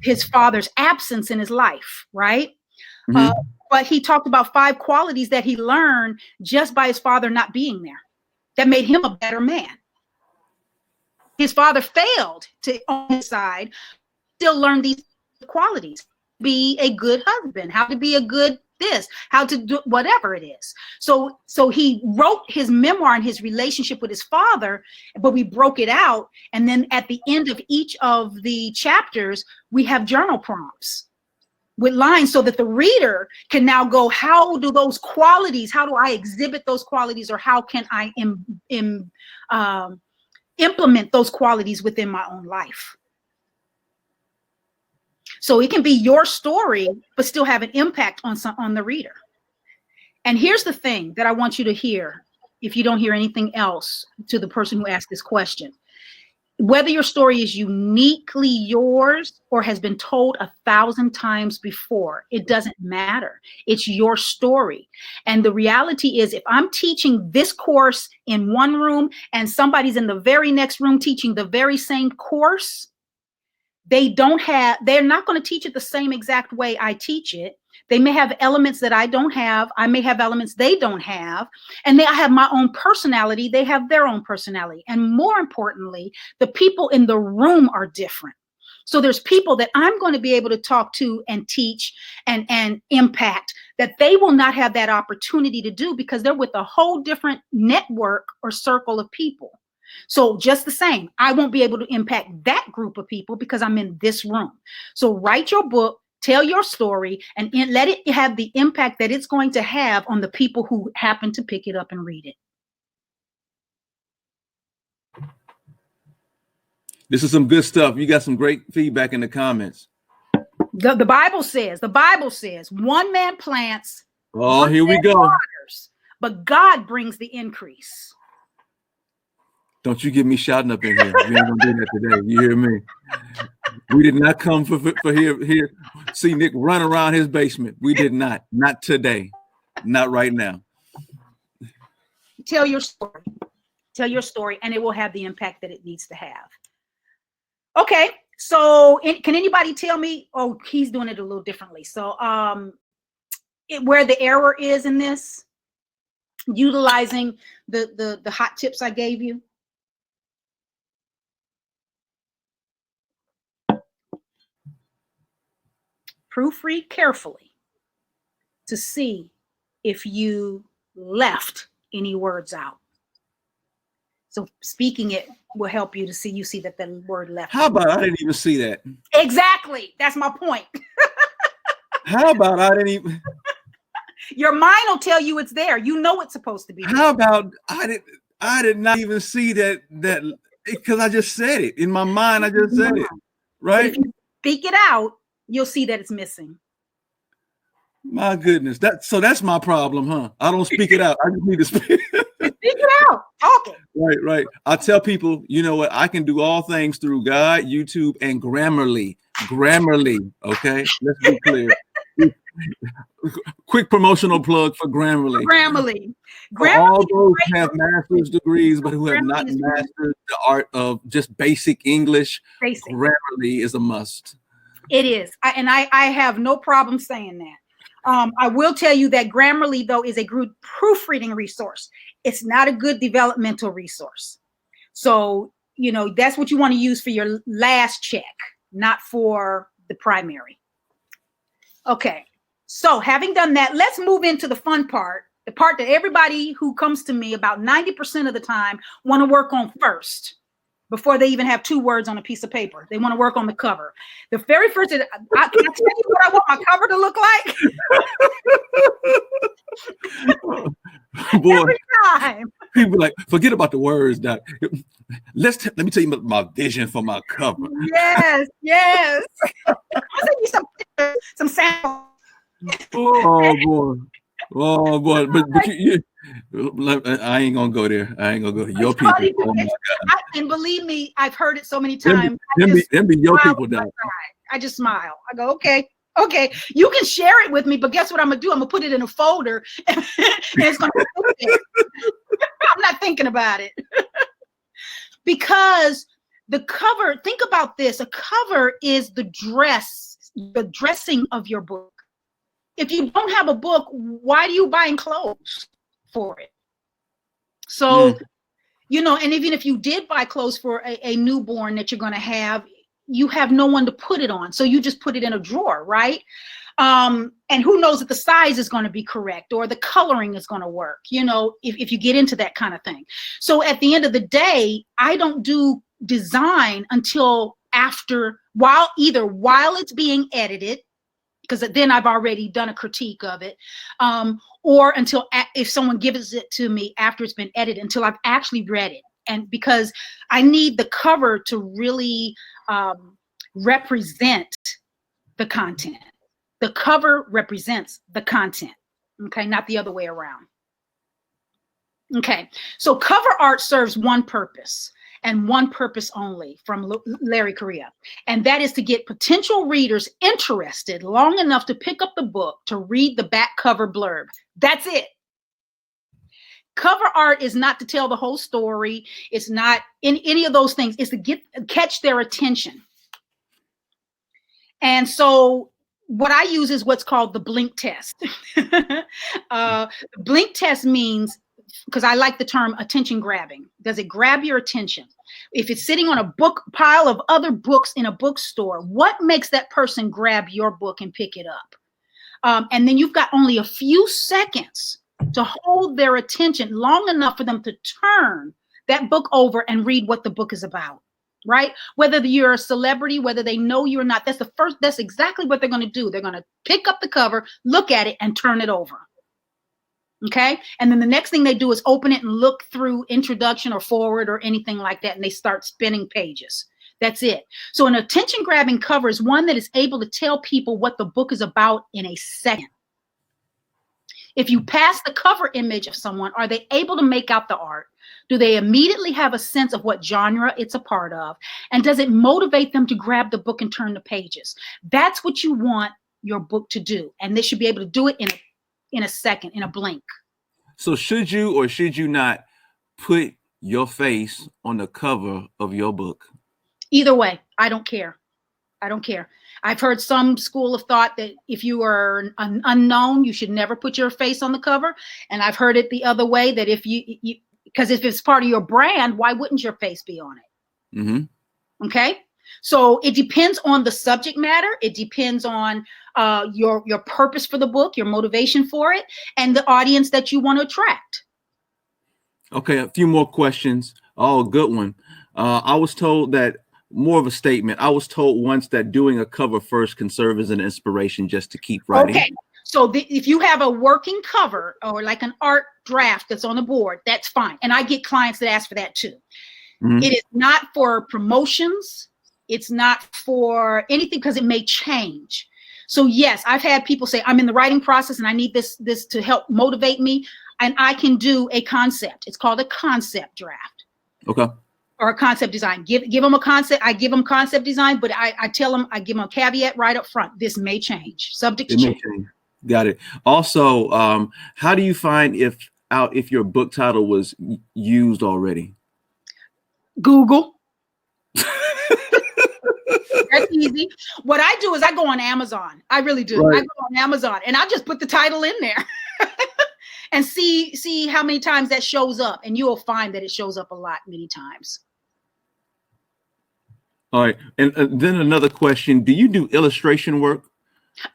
his father's absence in his life, right? But he talked about 5 qualities that he learned just by his father not being there that made him a better man. His father failed on his side, still learned these qualities: be a good husband, how to be a good this, how to do whatever it is. So he wrote his memoir and his relationship with his father, but we broke it out. And then at the end of each of the chapters, we have journal prompts with lines so that the reader can now go, how do those qualities, how do I exhibit those qualities, or how can I implement those qualities within my own life? So it can be your story, but still have an impact on the reader. And here's the thing that I want you to hear, if you don't hear anything else, to the person who asked this question. Whether your story is uniquely yours or has been told 1,000 times before, it doesn't matter. It's your story. And the reality is, if I'm teaching this course in one room and somebody's in the very next room teaching the very same course, they're not going to teach it the same exact way I teach it. They may have elements that I don't have. I may have elements they don't have. And I have my own personality. They have their own personality. And more importantly, the people in the room are different. So there's people that I'm going to be able to talk to and teach and impact that they will not have that opportunity to do because they're with a whole different network or circle of people. So just the same, I won't be able to impact that group of people because I'm in this room. So write your book, tell your story, and let it have the impact that it's going to have on the people who happen to pick it up and read it. This is some good stuff. You got some great feedback in the comments. The Bible says, one man plants. Oh, here we go. Waters, but God brings the increase. Don't you get me shouting up in here. We ain't gonna do that today. You hear me? We did not come for here. See Nick run around his basement. We did not. Not today. Not right now. Tell your story. Tell your story, and it will have the impact that it needs to have. Okay, so can anybody tell me? Oh, he's doing it a little differently. So where the error is in this, utilizing the hot tips I gave you. Proofread carefully to see if you left any words out. So speaking it will help you to see. You see that the word left. How about I didn't even see that? Exactly. That's my point. How about I didn't even? Your mind will tell you it's there. You know it's supposed to be there. How about I did not even see that because I just said it in my mind. I just said it, right? If you speak it out, you'll see that it's missing. My goodness, that's my problem, huh? I don't speak it out. I just need to speak. Speak it out. Talk it. Right. I tell people, you know what? I can do all things through God, YouTube, and Grammarly. Okay, let's be clear. Quick promotional plug for Grammarly. Grammarly. For all those who have master's degrees, but who have not mastered the art of just basic English, Grammarly is a must. It is. I have no problem saying that. I will tell you that Grammarly, though, is a good proofreading resource. It's not a good developmental resource. So, that's what you want to use for your last check, not for the primary. Okay. So having done that, let's move into the fun part, the part that everybody who comes to me about 90% of the time want to work on first. Before they even have 2 words on a piece of paper. They want to work on the cover. The very first, can I tell you what I want my cover to look like? Boy, every time. People like, forget about the words, Doc. Let me tell you my vision for my cover. Yes. I'll send you some samples. Oh boy. But I ain't gonna go there. Your people. Oh my God. And believe me, I've heard it so many times. Them be your people, Doc. I just smile. I go, okay. You can share it with me, but guess what I'm gonna do? I'm gonna put it in a folder, and it's gonna. I'm not thinking about it because the cover. Think about this: a cover is the dressing of your book. If you don't have a book, why are you buying clothes for it? So, and even if you did buy clothes for a newborn that you're going to have, you have no one to put it on. So you just put it in a drawer, right? And who knows if the size is going to be correct or the coloring is going to work, if you get into that kind of thing. So at the end of the day, I don't do design until while it's being edited, because then I've already done a critique of it, or until if someone gives it to me after it's been edited, until I've actually read it. And because I need the cover to really represent the content. The cover represents the content, okay, not the other way around. Okay, so cover art serves one purpose. And one purpose only from Larry Correia. And that is to get potential readers interested long enough to pick up the book to read the back cover blurb. That's it. Cover art is not to tell the whole story. It's not in any of those things. It's to catch their attention. And so what I use is what's called the blink test. The blink test means, because I like the term attention grabbing. Does it grab your attention? If it's sitting on a pile of other books in a bookstore, what makes that person grab your book and pick it up? And then you've got only a few seconds to hold their attention long enough for them to turn that book over and read what the book is about, right? Whether you're a celebrity, whether they know you or not, that's exactly what they're going to do. They're going to pick up the cover, look at it, and turn it over. Okay. And then the next thing they do is open it and look through introduction or forward or anything like that. And they start spinning pages. That's it. So an attention grabbing cover is one that is able to tell people what the book is about in a second. If you pass the cover image of someone, are they able to make out the art? Do they immediately have a sense of what genre it's a part of? And does it motivate them to grab the book and turn the pages? That's what you want your book to do. And they should be able to do it in a second, in a blink. So should you or should you not put your face on the cover of your book? Either way, I don't care. I don't care. I've heard some school of thought that if you are an unknown, you should never put your face on the cover. And I've heard it the other way, that if because if it's part of your brand, why wouldn't your face be on it? Mm-hmm. Okay. So it depends on the subject matter. It depends on your purpose for the book, your motivation for it, and the audience that you want to attract. Okay, a few more questions. Oh, good one. I was told that, more of a statement, I was told once that doing a cover first can serve as an inspiration just to keep writing. Okay, so if you have a working cover or like an art draft that's on the board, that's fine. And I get clients that ask for that too. Mm-hmm. It is not for promotions. It's not for anything, because it may change. So yes, I've had people say, I'm in the writing process and I need this to help motivate me. And I can do a concept. It's called a concept draft. Okay. Or a concept design. Give them a concept. I give them concept design, but I tell them, I give them a caveat right up front. This may change. Subject to change. Got it. Also, how do you find if your book title was used already? Google. That's easy. What I do is I go on Amazon. I really do. Right. I go on Amazon and I just put the title in there and see how many times that shows up. And you will find that it shows up a lot, many times. All right. And then another question. Do you do illustration work?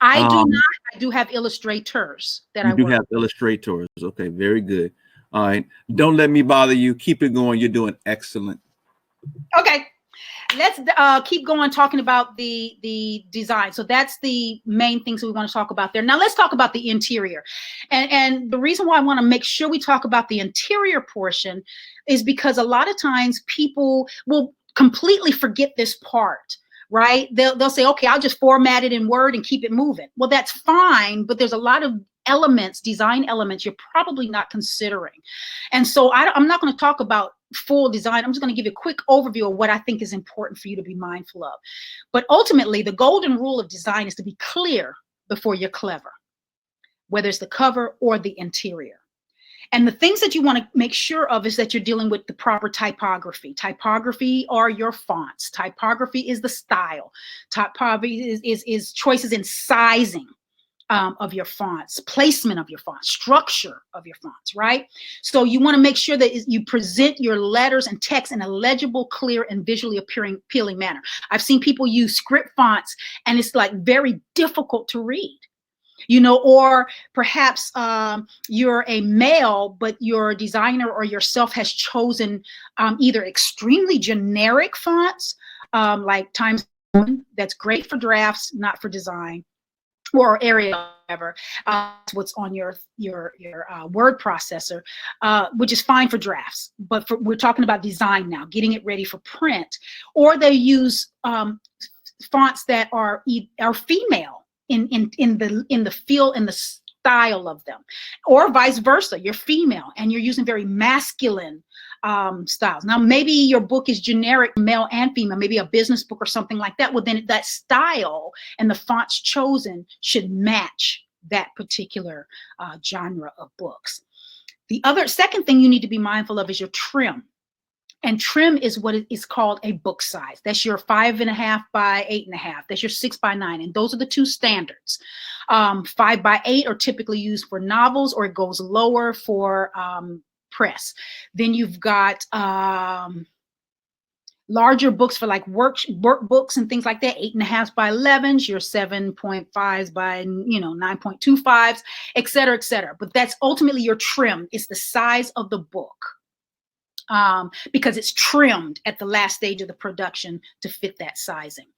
I do not. I do have illustrators that I work with. You do have illustrators. Okay. Very good. All right. Don't let me bother you. Keep it going. You're doing excellent. Okay. Let's keep going talking about the design. So that's the main things we want to talk about there. Now let's talk about the interior. And the reason why I want to make sure we talk about the interior portion is because a lot of times people will completely forget this part, right? They'll say, okay, I'll just format it in Word and keep it moving. Well, that's fine, but there's a lot of elements, design elements you're probably not considering. And so I'm not going to talk about full design. I'm just going to give you a quick overview of what I think is important for you to be mindful of. But ultimately, the golden rule of design is to be clear before you're clever, whether it's the cover or the interior. And the things that you want to make sure of is that you're dealing with the proper typography. Typography are your fonts. Typography is the style. Typography is choices in sizing of your fonts, placement of your fonts, structure of your fonts, right? So you want to make sure that you present your letters and text in a legible, clear, and visually appealing manner. I've seen people use script fonts and it's like very difficult to read. You know, or perhaps you're a male, but your designer or yourself has chosen either extremely generic fonts, like Times New, that's great for drafts, not for design, or Arial, whatever. What's on your word processor, which is fine for drafts. But we're talking about design now, getting it ready for print. Or they use fonts that are female. In the feel and the style of them, or vice versa. You're female and you're using very masculine styles. Now, maybe your book is generic, male and female, maybe a business book or something like that. Well, then that style and the fonts chosen should match that particular genre of books. The second thing you need to be mindful of is your trim. And trim is what is called a book size. That's your 5.5 by 8.5. That's your 6 by 9. And those are the two standards. 5 by 8 are typically used for novels, or it goes lower for press. Then you've got larger books for like workbooks and things like that. 8.5 by 11s, your 7.5s by 9.25s, et cetera, et cetera. But that's ultimately your trim. It's the size of the book. Because it's trimmed at the last stage of the production to fit that sizing.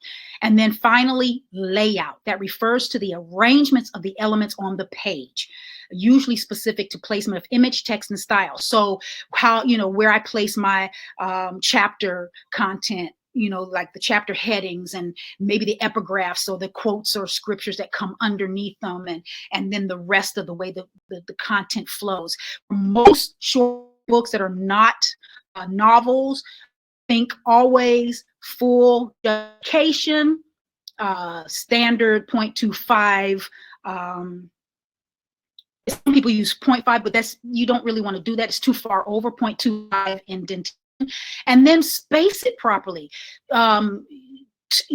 And then finally, layout. That refers to the arrangements of the elements on the page, usually specific to placement of image, text, and style. So how, where I place my chapter content like the chapter headings and maybe the epigraphs or the quotes or scriptures that come underneath them, and then the rest of the way the content flows. Most short books that are not novels, think always full justification, standard 0.25. Some people use 0.5, but you don't really want to do that. It's too far over 0.25 indentation. And then space it properly.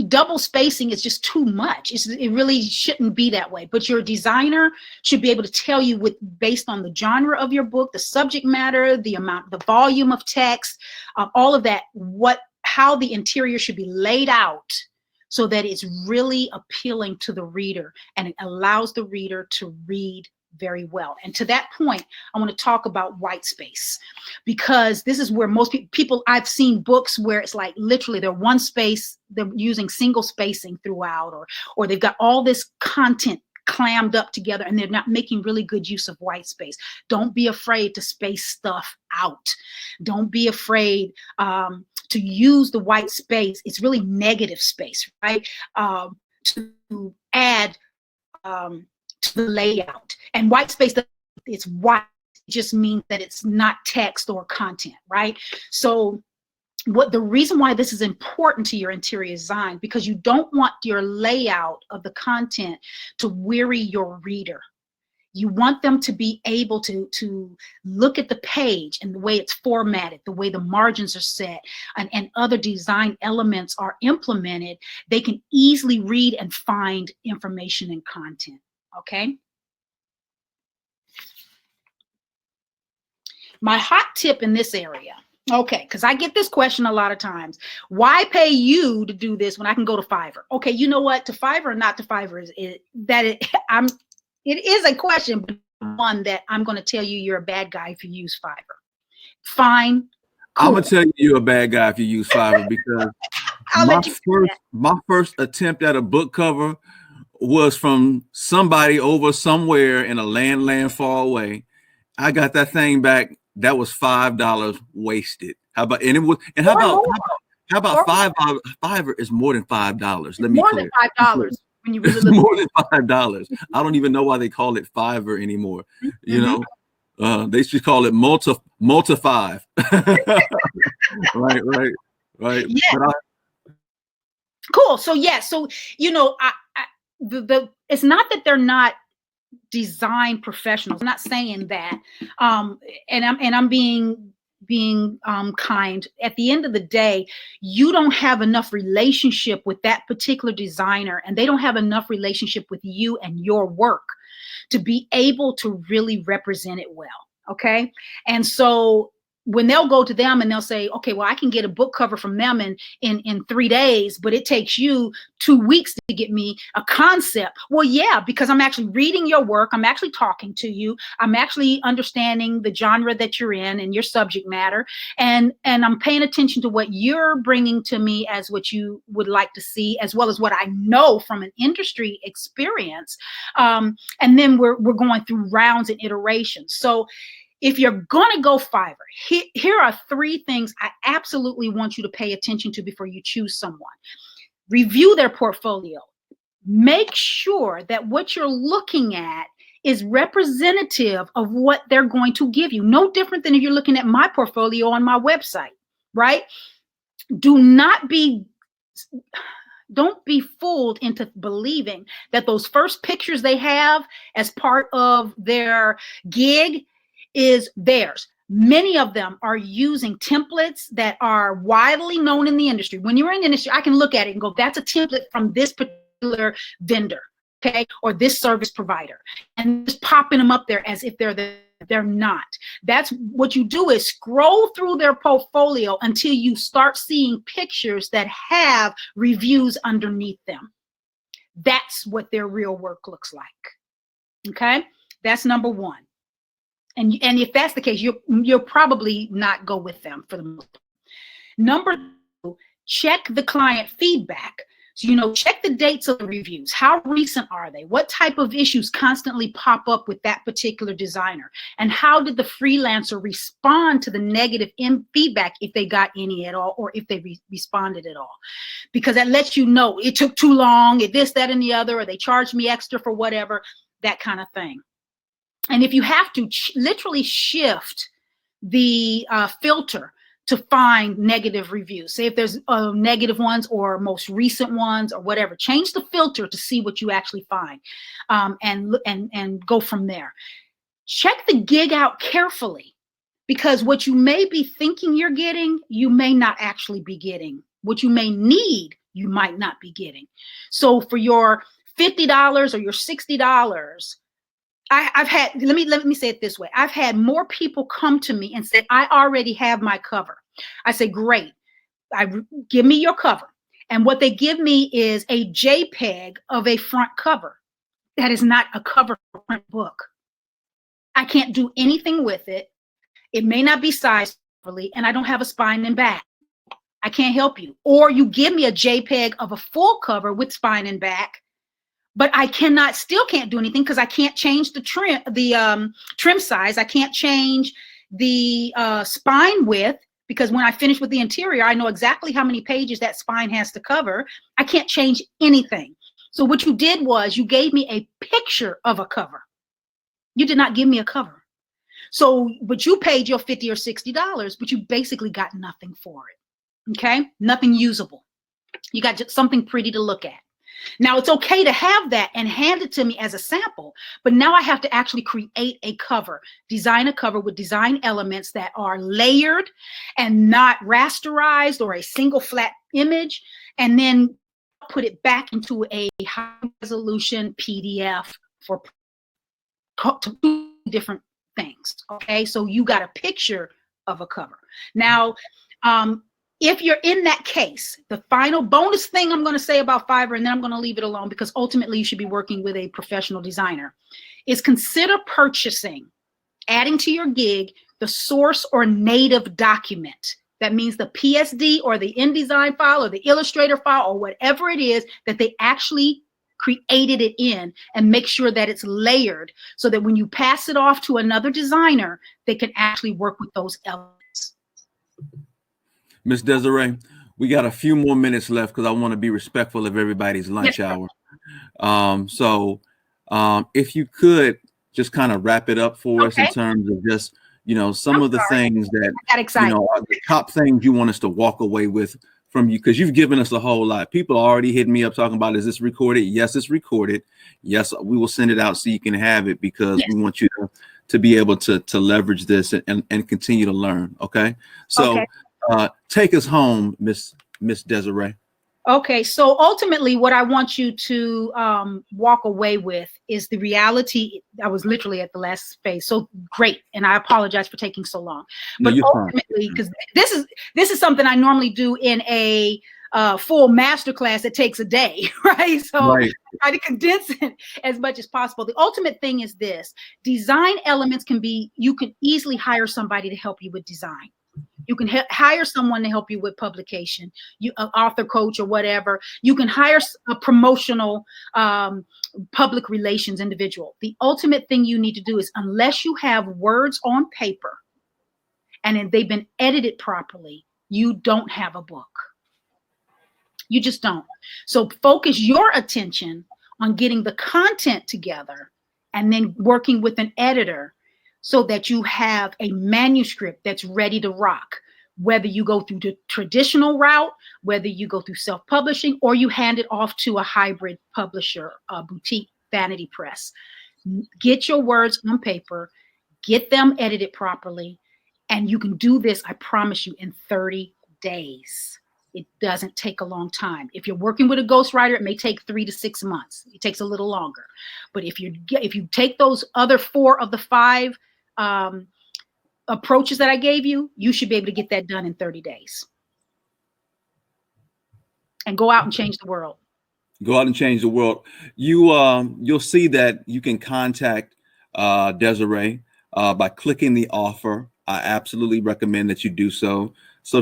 Double spacing is just too much. It really shouldn't be that way. But your designer should be able to tell you, based on the genre of your book, the subject matter, the amount, the volume of text, all of that, how the interior should be laid out so that it's really appealing to the reader and it allows the reader to read very well. And to that point, I want to talk about white space, because this is where most people, I've seen books where it's like literally they're one space, they're using single spacing throughout, or they've got all this content clammed up together and they're not making really good use of white space. Don't be afraid to space stuff out. Don't be afraid to use the white space. It's really negative space, right? To add to the layout. And white space, it's white, it just means that it's not text or content, right? So the reason why this is important to your interior design, because you don't want your layout of the content to weary your reader. You want them to be able to look at the page and the way it's formatted, the way the margins are set, and other design elements are implemented. They can easily read and find information and content. Okay. My hot tip in this area. Okay, because I get this question a lot of times. Why pay you to do this when I can go to Fiverr? Okay, you know what? To Fiverr or not to Fiverr it is a question, but one that I'm going to tell you you're a bad guy if you use Fiverr. Fine. Cool. I'm going to tell you you're a bad guy if you use Fiverr, because my first attempt at a book cover was from somebody over somewhere in a land far away. I got that thing back. That was $5 wasted. How about Fiverr is more than $5? Let me more clear. Than $5 when you really it's more than $5. I don't even know why they call it Fiverr anymore. You know, they should call it multi 5. right. Yeah. Cool. So yeah. So it's not that they're not design professionals. I'm not saying that. And I'm being kind. At the end of the day, you don't have enough relationship with that particular designer, and they don't have enough relationship with you and your work to be able to really represent it well. Okay. And so when they'll go to them and they'll say, okay, well, I can get a book cover from them in 3 days, but it takes you 2 weeks to get me a concept. Well, yeah, because I'm actually reading your work. I'm actually talking to you. I'm actually understanding the genre that you're in and your subject matter. And I'm paying attention to what you're bringing to me as what you would like to see, as well as what I know from an industry experience. And then we're going through rounds and iterations. So if you're going to go Fiverr, here are 3 things I absolutely want you to pay attention to before you choose someone. Review their portfolio. Make sure that what you're looking at is representative of what they're going to give you. No different than if you're looking at my portfolio on my website, right? Don't be fooled into believing that those first pictures they have as part of their gig is theirs. Many of them are using templates that are widely known in the industry. When you're in the industry, I can look at it and go, that's a template from this particular vendor, okay, or this service provider, and just popping them up there as if they're not. That's what you do, is scroll through their portfolio until you start seeing pictures that have reviews underneath them. That's what their real work looks like. Okay, that's number 1. And if that's the case, you'll probably not go with them for the most part. Number 2, check the client feedback. So, check the dates of the reviews. How recent are they? What type of issues constantly pop up with that particular designer? And how did the freelancer respond to the negative feedback, if they got any at all, or if they responded at all? Because that lets you know it took too long, this, that, and the other, or they charged me extra for whatever, that kind of thing. And if you have to literally shift the filter to find negative reviews, say if there's negative ones or most recent ones or whatever, change the filter to see what you actually find, and go from there. Check the gig out carefully, because what you may be thinking you're getting, you may not actually be getting. What you may need, you might not be getting. So for your $50 or your $60, I've had, let me say it this way. I've had more people come to me and say, I already have my cover. I say, great. Give me your cover. And what they give me is a JPEG of a front cover. That is not a cover for a print book. I can't do anything with it. It may not be sized properly, and I don't have a spine and back. I can't help you. Or you give me a JPEG of a full cover with spine and back, but I still can't do anything, because I can't change the trim size. I can't change the spine width, because when I finish with the interior, I know exactly how many pages that spine has to cover. I can't change anything. So what you did was you gave me a picture of a cover. You did not give me a cover. So, but you paid your $50 or $60, but you basically got nothing for it. Okay? Nothing usable. You got just something pretty to look at. Now, it's okay to have that and hand it to me as a sample, but now I have to actually create a cover, design a cover with design elements that are layered and not rasterized or a single flat image, and then put it back into a high resolution PDF for two different things. Okay, so you got a picture of a cover. Now, if you're in that case, the final bonus thing I'm going to say about Fiverr, and then I'm going to leave it alone, because ultimately you should be working with a professional designer, is consider purchasing, adding to your gig, the source or native document. That means the PSD or the InDesign file or the Illustrator file or whatever it is that they actually created it in, and make sure that it's layered so that when you pass it off to another designer, they can actually work with those elements. Miss Desiree, we got a few more minutes left, because I want to be respectful of everybody's lunch hour. So if you could just kind of wrap it up for us in terms of just, some of the things that, are the top things you want us to walk away with from you, because you've given us a whole lot. People are already hitting me up talking about, is this recorded? Yes, it's recorded. Yes, we will send it out so you can have it, because we want you to be able to leverage this and continue to learn. Okay. So take us home, Miss Desiree. Okay, so ultimately what I want you to walk away with is the reality. I was literally at the last phase, so great, and I apologize for taking so long. But ultimately, because this is something I normally do in a full masterclass that takes a day, right? So I try to condense it as much as possible. The ultimate thing is this: design elements you can easily hire somebody to help you with design. You can hire someone to help you with publication, an author coach or whatever. You can hire a promotional public relations individual. The ultimate thing you need to do is, unless you have words on paper and they've been edited properly, you don't have a book. You just don't. So focus your attention on getting the content together and then working with an editor, so that you have a manuscript that's ready to rock, whether you go through the traditional route, whether you go through self-publishing, or you hand it off to a hybrid publisher, a boutique vanity press. Get your words on paper, get them edited properly, and you can do this, I promise you, in 30 days. It doesn't take a long time. If you're working with a ghostwriter, it may take 3 to 6 months. It takes a little longer. But if you take those other 4 of the 5 approaches that I gave you, you should be able to get that done in 30 days. And go out and change the world. Go out and change the world. You'll see that you can contact Desiree by clicking the offer. I absolutely recommend that you do so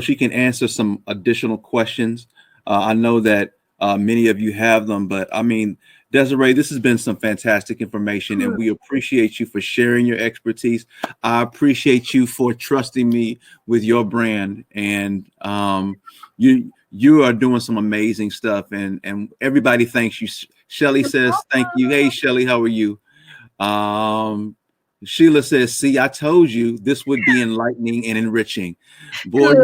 she can answer some additional questions. I know that Many of you have them, but I mean, Desiree, this has been some fantastic information, and we appreciate you for sharing your expertise. I appreciate you for trusting me with your brand, and you are doing some amazing stuff, and everybody thanks you. Shelly says thank you. Hey, Shelly, how are you? Sheila says, see, I told you this would be enlightening and enriching. Boy,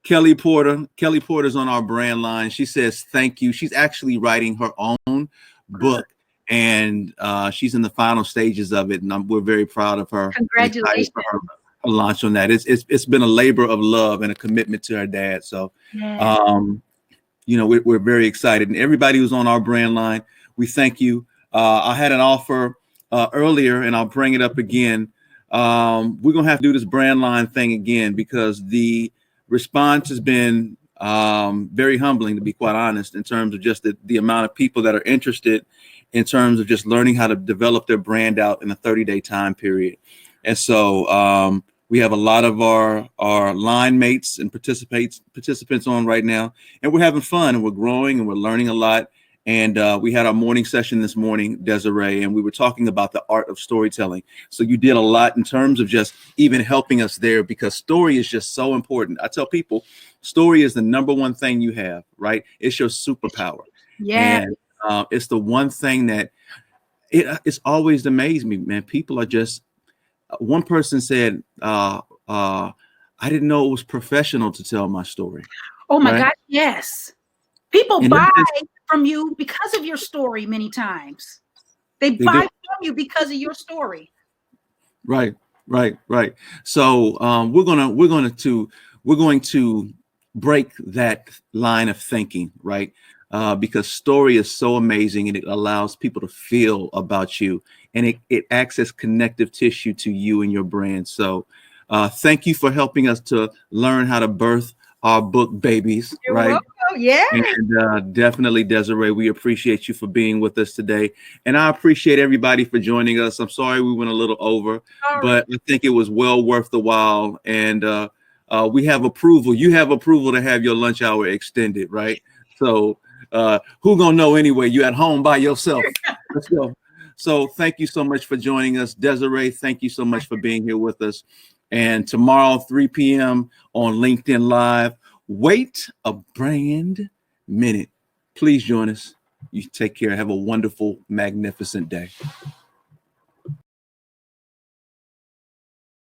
Kelly Porter's on our brand line. She says, thank you. She's actually writing her own book, and she's in the final stages of it. And we're very proud of her. Congratulations. Her launch on that. It's been a labor of love and a commitment to her dad. So, we're very excited. And everybody who's on our brand line, we thank you. I had an offer earlier, and I'll bring it up again. We're going to have to do this brand line thing again, because the response has been very humbling, to be quite honest, in terms of just the amount of people that are interested in terms of just learning how to develop their brand out in a 30-day time period. And so we have a lot of our line mates and participants on right now, and we're having fun, and we're growing, and we're learning a lot. And we had our morning session this morning, Desiree, and we were talking about the art of storytelling. So you did a lot in terms of just even helping us there, because story is just so important. I tell people, story is the number one thing you have, right? It's your superpower. Yeah. And it's the one thing that it's always amazed me, man. People are just, one person said, I didn't know it was professional to tell my story. Oh my God, yes. People buy from you because of your story many times. They buy from you because of your story. Right. So we're going to break that line of thinking, right? Because story is so amazing, and it allows people to feel about you, and it acts as connective tissue to you and your brand. So thank you for helping us to learn how to birth our book babies. You're right? welcome. Yeah. And definitely, Desiree, we appreciate you for being with us today. And I appreciate everybody for joining us. I'm sorry we went a little over, but I think it was well worth the while. And we have approval. You have approval to have your lunch hour extended, right? So who gonna know anyway? You at home by yourself. Let's go. So thank you so much for joining us. Desiree, thank you so much for being here with us. And tomorrow, 3 p.m. on LinkedIn Live, Wait a Brand Minute. Please join us. You take care. Have a wonderful, magnificent day.